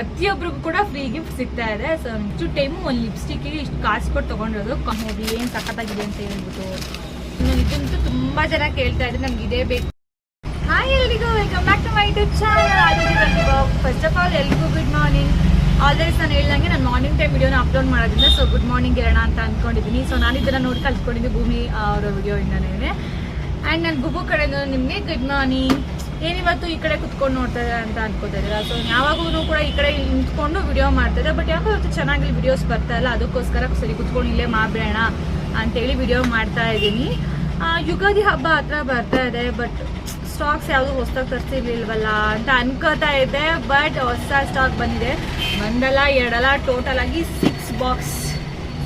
ಪ್ರತಿಯೊಬ್ಬರಿಗೂ ಕೂಡ free gift ಸಿಗ್ತಾ ಇದೆ. ಸೊ ಇಷ್ಟು ಟೈಮು ಒಂದು ಲಿಪ್ಸ್ಟಿಕ್ಗೆ ಇಷ್ಟು ಕಾಸು ಕೊಟ್ಟು ತೊಗೊಂಡಿರೋದು ನೋಡಿ ಏನು ಸಖತ್ತಾಗಿದೆ ಅಂತ ಹೇಳ್ಬಿಟ್ಟು. ಇನ್ನು ಇದಂತೂ ತುಂಬಾ ಜನ ಕೇಳ್ತಾ ಇದ್ರೆ ನಮ್ಗೆ ಇದೇ ಬೇಕು. ಹಾಯ್ ಎಲ್ರಿಗೂ welcome back to my YouTube channel. First of all ಎಲ್ರಿಗೂ ಗುಡ್ ಮಾರ್ನಿಂಗ್. ಆಲ್ವೇಸ್ ನಾನು ಹೇಳ್ದಂಗೆ ನಾನು ಮಾರ್ನಿಂಗ್ ಟೈಮ್ ವಿಡಿಯೋನ ಅಪ್ಲೋಡ್ ಮಾಡೋದ್ರಿಂದ ಸೊ ಗುಡ್ ಮಾರ್ನಿಂಗ್ ಇರೋಣ ಅಂತ ಅಂದ್ಕೊಂಡಿದ್ದೀನಿ. ಸೊ ನಾನು ಇದನ್ನು ನೋಡಿ ಕಲ್ತ್ಕೊಂಡಿದ್ದು ಭೂಮಿ ಅವರ ವಿಡಿಯೋಯಿಂದನೇ. ಆ್ಯಂಡ್ ನಾನು ಗುಬ್ಬು ಕಡೆಯಿಂದ ನಿಮಗೆ ಗುಡ್ ಮಾರ್ನಿಂಗ್. ಏನಿವತ್ತು ಈ ಕಡೆ ಕುತ್ಕೊಂಡು ನೋಡ್ತಾ ಇದ್ದಾರೆ ಅಂತ ಅನ್ಕೋತಾ ಇದ್ದೀರಾ. ಸೊ ಯಾವಾಗೂ ಕೂಡ ಈ ಕಡೆ ನಿಂತ್ಕೊಂಡು ವಿಡಿಯೋ ಮಾಡ್ತಾಯಿದ್ದೆ. ಬಟ್ ಯಾಕೋ ಇವತ್ತು ಚೆನ್ನಾಗಿ ವಿಡಿಯೋಸ್ ಬರ್ತಾ ಇಲ್ಲ. ಅದಕ್ಕೋಸ್ಕರ ಸರಿ ಕುತ್ಕೊಂಡು ಇಲ್ಲೇ ಮಾಡ್ಬಿಡೋಣ ಅಂತೇಳಿ ವಿಡಿಯೋ ಮಾಡ್ತಾ ಇದ್ದೀನಿ. ಯುಗಾದಿ ಹಬ್ಬ ಹತ್ರ ಬರ್ತಾ ಇದೆ. ಬಟ್ ಸ್ಟಾಕ್ಸ್ ಯಾವುದು ಹೊಸದಾಗಿ ತರಿಸಿರ್ಲಿಲ್ವಲ್ಲ ಅಂತ ಅನ್ಕೋತಾ ಇದ್ದೆ. ಬಟ್ ಹೊಸ ಸ್ಟಾಕ್ ಬಂದಿದೆ. ಒಂದಲ್ಲ ಎರಡಲ್ಲ ಟೋಟಲ್ ಆಗಿ 6 ಬಾಕ್ಸ್.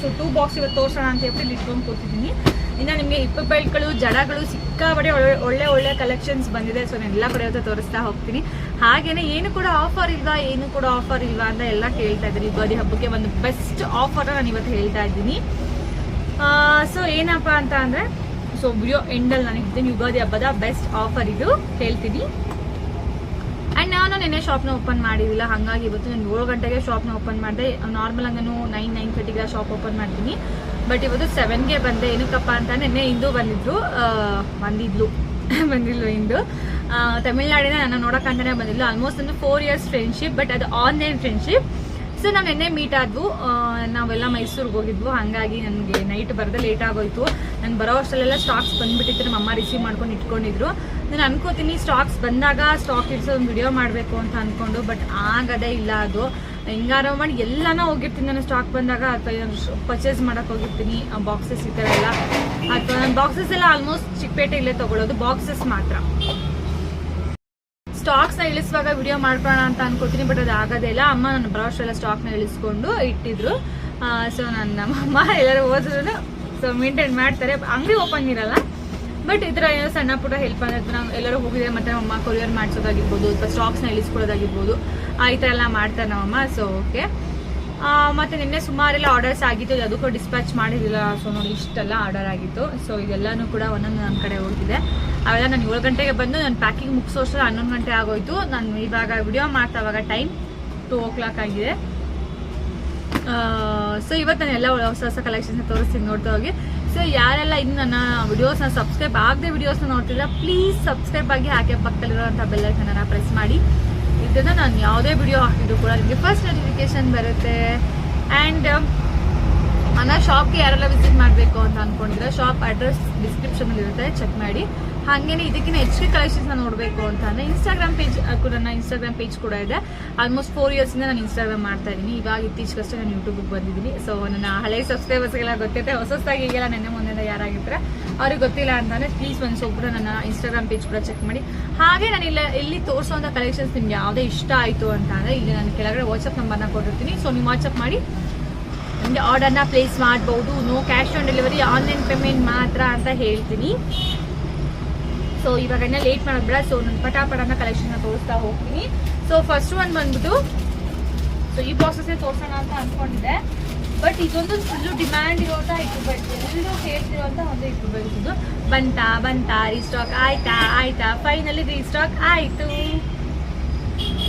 ಸೊ 2 ಬಾಕ್ಸ್ ಇವತ್ತು ತೋರಿಸೋಣ ಅಂತ ಹೇಳಿ ಇಟ್ಕೊಂಡು ಕೂತಿದ್ದೀನಿ. ಇನ್ನು ನಿಮಗೆ ಹಿಪ್ ಬೆಲ್ಟ್ಗಳು ಜಡಗಳು ಸಿಕ್ಕಾಪಟ್ಟೆ ಒಳ್ಳೆ ಒಳ್ಳೆ ಕಲೆಕ್ಷನ್ಸ್ ಬಂದಿದೆ. ಸೊ ನಾನು ಎಲ್ಲ ಕಡೆ ಇವತ್ತು ತೋರಿಸ್ತಾ ಹೋಗ್ತೀನಿ. ಹಾಗೇನೆ ಏನು ಕೂಡ ಆಫರ್ ಇಲ್ವಾ ಅಂತ ಎಲ್ಲ ಕೇಳ್ತಾ ಇದ್ದೀನಿ. ಯುಗಾದಿ ಹಬ್ಬಕ್ಕೆ ಒಂದು ಬೆಸ್ಟ್ ಆಫರ್ ನಾನು ಇವತ್ತು ಹೇಳ್ತಾ ಇದ್ದೀನಿ. ಸೊ ಏನಪ್ಪ ಅಂತ ಅಂದರೆ ಸೊ ವಿಡಿಯೋ ಎಂಡಲ್ಲಿ ನಾನು ಇದ್ದೀನಿ. ಯುಗಾದಿ ಹಬ್ಬದ ಬೆಸ್ಟ್ ಆಫರ್ ಇದು ಹೇಳ್ತೀನಿ. ಆ್ಯಂಡ್ ನಾನು ನಿನ್ನೆ ಶಾಪ್ನ ಓಪನ್ ಮಾಡಿದ್ದಿಲ್ಲ. ಹಾಗಾಗಿ ಇವತ್ತು ನಾನು 7 ಗಂಟೆಗೆ ಶಾಪ್ನ ಓಪನ್ ಮಾಡಿದೆ. ನಾರ್ಮಲ್ ಆಗಿ ನಾನು 9-9:30ಗೆ ಶಾಪ್ ಓಪನ್ ಮಾಡ್ತೀನಿ. ಬಟ್ ಇವತ್ತು 7ಗೆ ಬಂದೆ. ಏನಕ್ಕಪ್ಪ ಅಂತ ನಿನ್ನೆ ಇಂದು ಬಂದಿದ್ಲು ಇಂದು ತಮಿಳ್ನಾಡಿನ ನನ್ನ ನೋಡೋಕ್ಕಂತಾನೆ ಬಂದಿದ್ಲು. ಆಲ್ಮೋಸ್ಟ್ ಒಂದು 4 ಇಯರ್ಸ್ ಫ್ರೆಂಡ್ಶಿಪ್. ಬಟ್ ಅದು ಆನ್ಲೈನ್ ಫ್ರೆಂಡ್ಶಿಪ್. ಸೊ ನಾವು ನಿನ್ನೆ ಮೀಟ್ ಆದ್ವು. ನಾವೆಲ್ಲ ಮೈಸೂರಿಗೆ ಹೋಗಿದ್ವು. ಹಾಗಾಗಿ ನನಗೆ ನೈಟ್ ಬರೋದೇ ಲೇಟ್ ಆಗೋಯ್ತು. ನಾನು ಬರೋ ಅಷ್ಟರಲ್ಲೆಲ್ಲ ಸ್ಟಾಕ್ಸ್ ಬಂದ್ಬಿಟ್ಟಿತ್ತು. ನಮ್ಮ ಅಮ್ಮ ರಿಸೀವ್ ಮಾಡ್ಕೊಂಡು ಇಟ್ಕೊಂಡಿದ್ರು. ನಾನು ಅನ್ಕೋತೀನಿ ಸ್ಟಾಕ್ಸ್ ಬಂದಾಗ ಸ್ಟಾಕ್ ಇಡ್ಸೋ ಒಂದು ವಿಡಿಯೋ ಮಾಡಬೇಕು ಅಂತ ಅನ್ಕೊಂಡು. ಬಟ್ ಆಗದೇ ಇಲ್ಲ. ಅದು ಹಿಂಗಾರ ಮಾಡಿ ಎಲ್ಲಾನ ಹೋಗಿರ್ತೀನಿ ನಾನು ಸ್ಟಾಕ್ ಬಂದಾಗ. ಅಥವಾ ಪರ್ಚೇಸ್ ಮಾಡಕ್ಕೆ ಹೋಗಿರ್ತೀನಿ. ಬಾಕ್ಸಸ್ ಈ ಥರ ಎಲ್ಲ. ಅಥವಾ ನಾನು ಬಾಕ್ಸಸ್ ಎಲ್ಲ ಆಲ್ಮೋಸ್ಟ್ ಚಿಕ್ಕಪೇಟೆ ಇಲ್ಲೇ ತೊಗೊಳ್ಳೋದು. ಬಾಕ್ಸಸ್ ಮಾತ್ರ. ಸ್ಟಾಕ್ಸ್ನ ಇಳಿಸುವಾಗ ವಿಡಿಯೋ ಮಾಡ್ಕೊಳ್ಳೋಣ ಅಂತ ಅನ್ಕೋತೀನಿ. ಬಟ್ ಅದು ಆಗೋದೇ ಇಲ್ಲ. ಅಮ್ಮ ನನ್ನ ಬರೋಷ್ಟೆಲ್ಲ ಸ್ಟಾಕ್ನ ಇಳಿಸ್ಕೊಂಡು ಇಟ್ಟಿದ್ರು. ಸೊ ನಮ್ಮಮ್ಮ ಎಲ್ಲರೂ ಹೋದ್ರು ಸೊ ಮೇಂಟೈನ್ ಮಾಡ್ತಾರೆ. ಅಂಗಡಿ ಓಪನ್ ಇರಲ್ಲ. ಬಟ್ ಈ ಥರ ಏನೋ ಸಣ್ಣ ಪುಟ್ಟ ಹೆಲ್ಪ್ ಅಂದ್ರೆ ನಾವು ಎಲ್ಲರೂ ಹೋಗಿದ್ರೆ ಮತ್ತೆ ನಮ್ಮಮ್ಮ ಕೊರಿಯರ್ ಮಾಡಿಸೋದಾಗಿರ್ಬೋದು ಅಥವಾ ಸ್ಟಾಕ್ಸ್ನ ಇಳಿಸ್ಕೊಳ್ಳೋದಾಗಿರ್ಬೋದು ಈ ಥರ ಎಲ್ಲ ಮಾಡ್ತಾರೆ ನಮ್ಮಮ್ಮ. So okay. ಮತ್ತು ನಿನ್ನೆ ಸುಮಾರೆಲ್ಲ ಆರ್ಡರ್ಸ್ ಆಗಿತ್ತು. ಅದಕ್ಕೂ ಡಿಸ್ಪ್ಯಾಚ್ ಮಾಡಿರಲಿಲ್ಲ. ಸೊ ನೋಡಿ ಇಷ್ಟೆಲ್ಲ ಆರ್ಡರ್ ಆಗಿತ್ತು. ಸೊ ಇದೆಲ್ಲನೂ ಕೂಡ ಒಂದೊಂದು ನನ್ನ ಕಡೆ ಹೋಗ್ತಿದೆ. ಅವೆಲ್ಲ ನಾನು 7 ಗಂಟೆಗೆ ಬಂದು ನಾನು ಪ್ಯಾಕಿಂಗ್ ಮುಗಿಸೋಷ್ಟು 11 ಗಂಟೆ ಆಗೋಯ್ತು. ನಾನು ಇವಾಗ ವಿಡಿಯೋ ಮಾಡ್ತಾವಾಗ ಟೈಮ್ 2 o'clock ಆಗಿದೆ. ಸೊ ಇವತ್ತು ನಾನು ಎಲ್ಲ ಹೊಸ ಕಲೆಕ್ಷನ್ಸ್ನ ತೋರಿಸ್ತೀನಿ ನೋಡ್ತಾ ಹೋಗಿ. ಸೊ ಯಾರೆಲ್ಲ ಇನ್ನು ನನ್ನ ವಿಡಿಯೋಸ್ನ ಸಬ್ಸ್ಕ್ರೈಬ್ ಆಗದೆ ವಿಡಿಯೋಸ್ನ ನೋಡ್ತಿಲ್ಲ ಪ್ಲೀಸ್ ಸಬ್ಸ್ಕ್ರೈಬ್ ಆಗಿ ಹಾಗೆ ಪಕ್ಕದಲ್ಲಿರೋಂಥ ಬೆಲ್ ಐಕನ್ನ ಪ್ರೆಸ್ ಮಾಡಿ. ಇದನ್ನು ನಾನು ಯಾವುದೇ ವಿಡಿಯೋ ಹಾಕಿದ್ರು ಕೂಡ ನಿಮಗೆ ಫಸ್ಟ್ ನೋಟಿಫಿಕೇಶನ್ ಬರುತ್ತೆ. ಆ್ಯಂಡ್ ನನ್ನ ಶಾಪ್ಗೆ ಯಾರೆಲ್ಲ ವಿಸಿಟ್ ಮಾಡಬೇಕು ಅಂತ ಅಂದ್ಕೊಂಡಿದ್ರೆ ಶಾಪ್ ಅಡ್ರೆಸ್ ಡಿಸ್ಕ್ರಿಪ್ಷನಲ್ಲಿ ಇರುತ್ತೆ, ಚೆಕ್ ಮಾಡಿ. ಹಾಗೇನೆ ಇದಕ್ಕಿಂತ ಹೆಚ್ಚಿಗೆ ಕಲೆಕ್ಷನ್ಸ್ನ ನೋಡಬೇಕು ಅಂತ ಅಂದರೆ ಇನ್ಸ್ಟಾಗ್ರಾಮ್ ಪೇಜ್ ನನ್ನ ಇನ್ಸ್ಟಾಗ್ರಾಮ್ ಪೇಜ್ ಕೂಡ ಇದೆ. ಆಲ್ಮೋಸ್ಟ್ 4 ಇಯರ್ಸಿಂದ ನಾನು ಇನ್ಸ್ಟಾಗ್ರಾಮ್ ಮಾಡ್ತಾ ಇದ್ದೀನಿ. ಇವಾಗ ಇತ್ತೀಚೆಗಷ್ಟೇ ನಾನು ಯೂಟ್ಯೂಬಿಗೆ ಬಂದಿದ್ದೀನಿ. ಸೊ ನನ್ನ ಹಳೆ ಸಬ್ಸ್ಕ್ರೈಬರ್ಸ್ಗೆಲ್ಲ ಗೊತ್ತಿದೆ. ಹೊಸದಾಗಿ ಈಗೆಲ್ಲ ನೆನ್ನೆ ಮೊನ್ನೆ ಯಾರಾಗಿರ್ತಾರೆ ಅವ್ರಿಗೆ ಗೊತ್ತಿಲ್ಲ ಅಂತಂದರೆ ಪ್ಲೀಸ್ ಒಂದು ಸ್ವಲ್ಪ ನನ್ನ ಇನ್ಸ್ಟಾಗ್ರಾಮ್ ಪೇಜ್ ಕೂಡ ಚೆಕ್ ಮಾಡಿ. ಹಾಗೆ ನಾನು ಇಲ್ಲಿ ತೋರಿಸೋಂಥ ಕಲೆಕ್ಷನ್ಸ್ ನಿಮ್ಗೆ ಯಾವುದೇ ಇಷ್ಟ ಆಯಿತು ಅಂತ ಅಂದರೆ ಇಲ್ಲಿ ನಾನು ಕೆಳಗಡೆ ವಾಟ್ಸಪ್ ನಂಬರ್ನ ಕೊಟ್ಟಿರ್ತೀನಿ. ಸೊ ನೀವು ವಾಟ್ಸಪ್ ಮಾಡಿ ನಿಮಗೆ ಆರ್ಡರ್ನ ಪ್ಲೇಸ್ ಮಾಡ್ಬೋದು. No cash on delivery, online payment ಮಾತ್ರ ಅಂತ ಹೇಳ್ತೀನಿ. ಸೊ ಇವಾಗ ಲೇಟ್ ಮಾಡೋದು ಬೇಡ. ಸೊ ನಾನು ಪಟಾಪಟನ ಕಲೆಕ್ಷನ್ನ ತೋರಿಸ್ತಾ ಹೋಗ್ತೀನಿ. ಸೊ ಫಸ್ಟ್ ಒಂದು ಬಂದ್ಬಿಟ್ಟು ಸೊ ಈ ಬಾಕ್ಸಸ್ಸೇ ತೋರಿಸೋಣ ಅಂತ ಅಂದ್ಕೊಂಡಿದ್ದೆ. ಬಟ್ ಇದೊಂದು ಫುಲ್ಲು ಡಿಮ್ಯಾಂಡ್ ಇರೋಂಥ ಇಕ್ವಿಪ್ಮೆಂಟ್, ಎಲ್ಲರೂ ಹೇಳ್ತಿರೋಂಥ ಒಂದು ಇಕ್ವಿಪ್ಮೆಂಟ್. ಇದು ಬಂತಾ ರೀಸ್ಟಾಕ್ ಆಯ್ತಾ ಫೈನಲಿ ರೀಸ್ಟಾಕ್ ಆಯಿತು.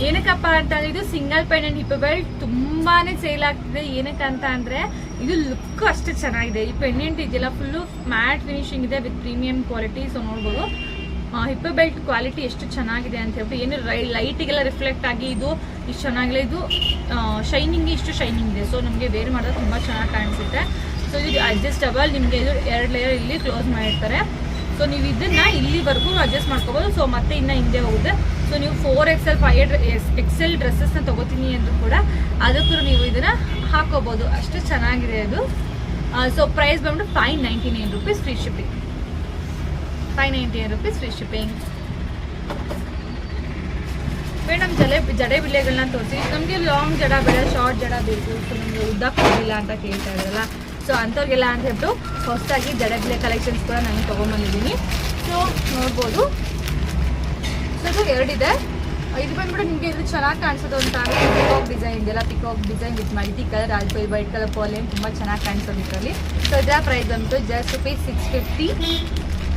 ಏನಕ್ಕಪ್ಪ ಅಂತಂದ್ರೆ ಇದು ಸಿಂಗಲ್ ಪೆಂಡೆಂಟ್ ಹಿಪ್ ಬೆಲ್ಟ್ ತುಂಬಾನೇ ಸೇಲ್ ಆಗ್ತಿದೆ. ಏನಕ್ಕಂತ ಅಂದ್ರೆ ಇದು ಲುಕ್ ಅಷ್ಟು ಚೆನ್ನಾಗಿದೆ. ಈ ಪೆಂಡೆಂಟ್ ಇದೆಯಲ್ಲ ಫುಲ್ಲು ಮ್ಯಾಟ್ ಫಿನಿಶಿಂಗ್ ಇದೆ ವಿತ್ ಪ್ರೀಮಿಯಂ ಕ್ವಾಲಿಟಿ. ಸೊ ನೋಡ್ಬೋದು ಹಿಪ್ ಬೆಲ್ಟ್ ಕ್ವಾಲಿಟಿ ಎಷ್ಟು ಚೆನ್ನಾಗಿದೆ ಅಂತ ಹೇಳ್ಬಿಟ್ಟು. ಏನು ಲೈಟಿಗೆಲ್ಲ ರಿಫ್ಲೆಕ್ಟ್ ಆಗಿ ಇದು ಇಷ್ಟು ಚೆನ್ನಾಗಿದೆ. ಇದು ಶೈನಿಂಗ್ ಇಷ್ಟು ಶೈನಿಂಗ್ ಇದೆ. ಸೊ ನಮಗೆ ವೇರ್ ಮಾಡೋದು ತುಂಬ ಚೆನ್ನಾಗಿ ಕಾಣಿಸುತ್ತೆ. ಸೊ ಇದು ಅಡ್ಜಸ್ಟಬಲ್. ನಿಮಗೆ ಇದು 2 ಲೇಯರ್ ಇಲ್ಲಿ ಕ್ಲೋಸ್ ಮಾಡಿರ್ತಾರೆ. ಸೊ ನೀವು ಇದನ್ನ ಇಲ್ಲಿವರೆಗೂ ಅಡ್ಜಸ್ಟ್ ಮಾಡ್ಕೋಬೋದು. ಸೊ ಮತ್ತೆ ಇನ್ನು ಹಿಂದೆ ಹೋಗುತ್ತೆ. ಸೊ ನೀವು 4XL 5XL ಡ್ರೆಸ್ಸಸ್ನ ತೊಗೋತೀನಿ ಅಂದರೂ ಕೂಡ ಅದಕ್ಕೂ ನೀವು ಇದನ್ನು ಹಾಕೋಬೋದು. ಅಷ್ಟು ಚೆನ್ನಾಗಿದೆ ಅದು. ಸೊ ಪ್ರೈಸ್ ಬಂದ್ಬಿಟ್ಟು 599 rupees free shipping. 599 rupees free shipping. Madam ಜಡೆ ಬಿಳೆಗಳನ್ನ ತೋರಿಸಿ. ನಮಗೆ ಲಾಂಗ್ ಜಡ ಬೇಡ, ಶಾರ್ಟ್ ಜಡ ಬೇಕು. ಸೊ ನಮಗೆ ಉದ್ದ ಕೊಡಲಿಲ್ಲ ಅಂತ ಕೇಳ್ತಾ ಇದ್ದಾರಲ್ಲ. ಸೊ ಅಂಥವ್ರಿಗೆಲ್ಲ ಅಂತ ಹೇಳ್ಬಿಟ್ಟು ಹೊಸದಾಗಿ ಜಡೆ ಬಿಳೆ ಕಲೆಕ್ಷನ್ಸ್ ಕೂಡ ನಾನು ತೊಗೊಂಬಂದಿದ್ದೀನಿ. ಸೊ ನೋಡ್ಬೋದು. ಸೊ ಇದು 2 ಇದೆ. ಇದು ಬಂದ್ಬಿಟ್ಟು ನಿಮಗೆ ಇದು ಚೆನ್ನಾಗಿ ಕಾಣಿಸೋದು ಅಂತ ಅಂದರೆ ಪಿಕಾಕ್ ಡಿಸೈನ್ ಇದೆಯಲ್ಲ, peacock design with multi colour also white colour ಪೋಲೇನ್ ತುಂಬ ಚೆನ್ನಾಗಿ ಕಾಣಿಸೋದು ಇದರಲ್ಲಿ. ಸೊ ಇದರ ಪ್ರೈಸ್ ಬಂದ್ಬಿಟ್ಟು ಜಸ್ಟ್ rupees 650.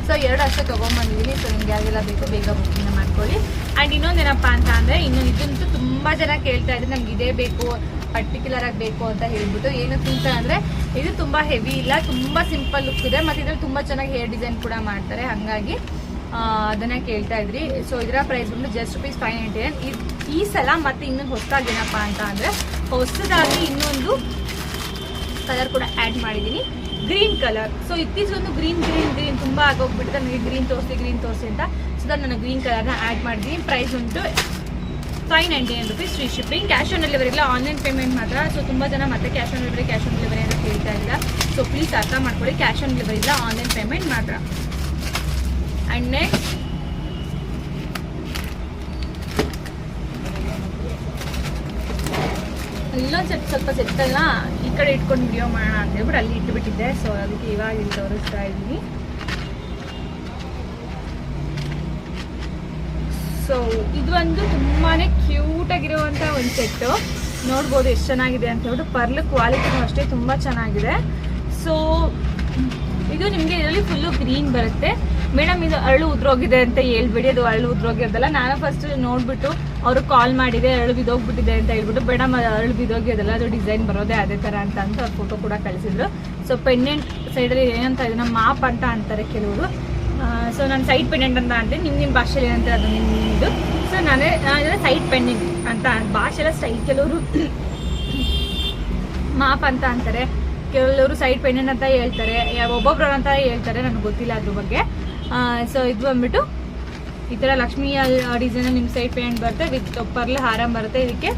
ಸೊ 2 ಅಷ್ಟೇ ತೊಗೊಂಬಂದಿದ್ದೀನಿ. ಸೊ ನಿಮ್ಗೆ ಯಾರಿಗೆಲ್ಲ ಬೇಕು ಬೇಗ ಬುಕ್ಕಿಂಗ್ ಮಾಡ್ಕೊಳ್ಳಿ. ಆ್ಯಂಡ್ ಇನ್ನೊಂದೇನಪ್ಪ ಅಂತ ಅಂದರೆ ಇದಂತೂ ತುಂಬ ತುಂಬಾ ಜನ ಕೇಳ್ತಾ ಇದ್ರೆ ನಮ್ಗೆ ಇದೇ ಬೇಕು, ಪರ್ಟಿಕ್ಯುಲರ್ ಆಗಿ ಬೇಕು ಅಂತ ಹೇಳ್ಬಿಟ್ಟು. ಏನಕ್ಕಿಂತ ಅಂದ್ರೆ ಇದು ತುಂಬಾ ಹೆವಿ ಇಲ್ಲ, ತುಂಬಾ ಸಿಂಪಲ್ ಲುಕ್ ಇದೆ, ಮತ್ತೆ ಇದ್ರಲ್ಲಿ ತುಂಬಾ ಚೆನ್ನಾಗಿ ಹೇರ್ ಡಿಸೈನ್ ಕೂಡ ಮಾಡ್ತಾರೆ, ಹಂಗಾಗಿ ಅದನ್ನ ಕೇಳ್ತಾ ಇದ್ರಿ. ಸೊ ಇದರ ಪ್ರೈಸ್ ಬಂದು ಜಸ್ಟ್ ₹599. ಈ ಸಲ ಮತ್ತೆ ಇನ್ನೊಂದು ಹೊಸದಾಗಿ ಏನಪ್ಪ ಅಂತ ಅಂದ್ರೆ ಹೊಸದಾಗಿ ಇನ್ನೊಂದು ಕಲರ್ ಕೂಡ ಆ್ಯಡ್ ಮಾಡಿದ್ದೀನಿ, ಗ್ರೀನ್ ಕಲರ್. ಸೊ ಇತ್ತೀಚೆಗೊಂದು ಗ್ರೀನ್ ತುಂಬಾ ಆಗೋಗ್ಬಿಟ್ಟಿದೆ, ನನಗೆ ಗ್ರೀನ್ ತೋರಿಸಿ ಅಂತ. ಸೊ ನಾನು ಗ್ರೀನ್ ಕಲರ್ನ ಆ್ಯಡ್ ಮಾಡಿದ್ದೀನಿ. ಪ್ರೈಸ್ ಉಂಟು ₹599 free shipping. Cash on delivery ಇಲ್ಲ, ಆನ್ಲೈನ್ ಪೇಮೆಂಟ್ ಮಾತ್ರ. ಸೊ ತುಂಬ ಜನ ಮತ್ತೆ ಕ್ಯಾಶ್ ಆನ್ ಡೆಲಿವರಿ ಅಂತ ಕೇಳ್ತಾ ಇಲ್ಲ. ಸೊ ಪ್ಲೀಸ್ ಅರ್ಥ ಮಾಡ್ಕೊಳ್ಳಿ, ಕ್ಯಾಶ್ ಆನ್ ಡೆಲಿವರಿ ಇಲ್ಲ, ಆನ್ಲೈನ್ ಪೇಮೆಂಟ್ ಮಾತ್ರ. ಆ್ಯಂಡ್ ನೆಕ್ಸ್ಟ್ ಇಲ್ಲೊಂದು ಸ್ವಲ್ಪ ಸೆಟ್ಟಲ್ಲ ಈ ಕಡೆ ಇಟ್ಕೊಂಡು ವಿಡಿಯೋ ಮಾಡೋಣ ಅಂತ ಹೇಳ್ಬಿಟ್ಟು ಅಲ್ಲಿ ಇಟ್ಬಿಟ್ಟಿದ್ದೆ. ಸೊ ಅದಕ್ಕೆ ಇವಾಗ ಇಲ್ಲಿ ತೋರಿಸ್ತಾ ಇದ್ದೀನಿ. ಸೊ ಇದು ಒಂದು ತುಂಬಾ ಕ್ಯೂಟ್ ಆಗಿರುವಂಥ ಒಂದು ಸೆಟ್ಟು, ನೋಡ್ಬೋದು ಎಷ್ಟು ಚೆನ್ನಾಗಿದೆ ಅಂತ ಹೇಳ್ಬಿಟ್ಟು. ಪರ್ಲ್ ಕ್ವಾಲಿಟಿನೂ ಅಷ್ಟೇ ತುಂಬ ಚೆನ್ನಾಗಿದೆ. ಸೊ ಇದು ನಿಮಗೆ ಇದರಲ್ಲಿ ಫುಲ್ಲು ಗ್ರೀನ್ ಬರುತ್ತೆ. ಮೇಡಮ್ ಇದು ಅರಳು ಉದ್ರೋಗಿದೆ ಅಂತ ಹೇಳ್ಬಿಡಿ, ಅದು ಅರಳು ಉದ್ರೋಗಿರೋದಲ್ಲ. ನಾನು ಫಸ್ಟ್ ನೋಡ್ಬಿಟ್ಟು ಅವರು ಕಾಲ್ ಮಾಡಿದೆ, ಅರಳು ಬಿದೋಗ್ಬಿಟ್ಟಿದೆ ಅಂತ ಹೇಳ್ಬಿಟ್ಟು. ಮೇಡಮ್ ಅದು ಅರಳು ಬಿದೋಗಿರೋದಲ್ಲ, ಅದು ಡಿಸೈನ್ ಬರೋದೇ ಅದೇ ಥರ ಅಂತ ಅವ್ರು ಫೋಟೋ ಕೂಡ ಕಳಿಸಿದ್ರು. ಸೊ ಪೆಂಡೆಂಟ್ ಸೈಡಲ್ಲಿ ಏನಂತ ಇದನ್ನ ಮಾಪ್ ಅಂತ ಅಂತಾರೆ ಕೆಲವರು. ಸೊ ನಾನು ಸೈಡ್ ಪೆಂಡೆಂಟ್ ಅಂತ ಅಂತೀನಿ, ನಿಮ್ಮ ಭಾಷೆಯಲ್ಲಿ ಏನಂತ ಅದು ನಿಮ್ಮದು. ಸೊ ನಾನು ಸೈಡ್ ಪೆಂಡೆಂಟ್ ಅಂತ ಭಾಷೆಲ್ಲ ಸ್ಟೈಲ್, ಕೆಲವರು ಮಾಪ್ ಅಂತ ಅಂತಾರೆ, ಕೆಲವರು ಸೈಡ್ ಪೆಂಡೆಂಟ್ ಅಂತ ಹೇಳ್ತಾರೆ, ಒಬ್ಬೊಬ್ರು ಅಂತ ಹೇಳ್ತಾರೆ, ನನಗೆ ಗೊತ್ತಿಲ್ಲ ಅದ್ರ ಬಗ್ಗೆ. ಸೊ ಇದು ಬಂದ್ಬಿಟ್ಟು ಈ ಥರ ಲಕ್ಷ್ಮಿಯ ಡಿಸೈನ್ ನಿಮ್ಮ ಸೈಡ್ ಪೆಂಡೆಂಟ್ ಬರುತ್ತೆ, ವಿತ್ ಪರ್ಲ್ ಹಾರ ಬರುತ್ತೆ. ಇದಕ್ಕೆ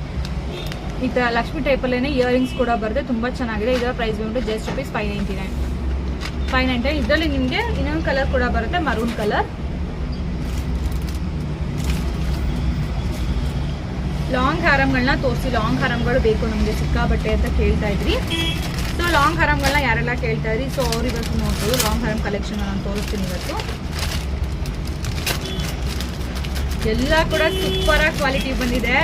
ಈ ಥರ ಲಕ್ಷ್ಮಿ ಟೈಪಲ್ಲೇ ಇಯರಿಂಗ್ಸ್ ಕೂಡ ಬರುತ್ತೆ, ತುಂಬ ಚೆನ್ನಾಗಿದೆ. ಇದರ ಪ್ರೈಸ್ ಬಂದ್ಬಿಟ್ಟು ಜಸ್ಟ್ ₹599. ಇದರಲ್ಲಿ ನಿಮಗೆ ಇನ್ನೊಂದು ಕಲರ್ ಕೂಡ ಬರುತ್ತೆ, ಮರೂನ್ ಕಲರ್. ಲಾಂಗ್ ಹಾರಮ್ಗಳನ್ನ ತೋರಿಸಿ, ಲಾಂಗ್ ಹಾರಮ್ಗಳು ಬೇಕು ನಮಗೆ ಸಿಕ್ಕಾಬಟ್ಟೆ ಅಂತ ಕೇಳ್ತಾ ಇದ್ರಿ. ಸೊ ಲಾಂಗ್ ಹಾರಮ್ಗಳನ್ನ ಯಾರೆಲ್ಲ ಕೇಳ್ತಾ ಇದ್ರಿ, ಸೊ ಅವ್ರು ಇವತ್ತು ನೋಡ್ಬೋದು ಲಾಂಗ್ ಹಾರಮ್ ಕಲೆಕ್ಷನ್ ನಾನು ತೋರಿಸ್ತೀನಿ ಇವತ್ತು. ಎಲ್ಲ ಕೂಡ ಸೂಪರಾಗಿ ಕ್ವಾಲಿಟಿ ಬಂದಿದೆ,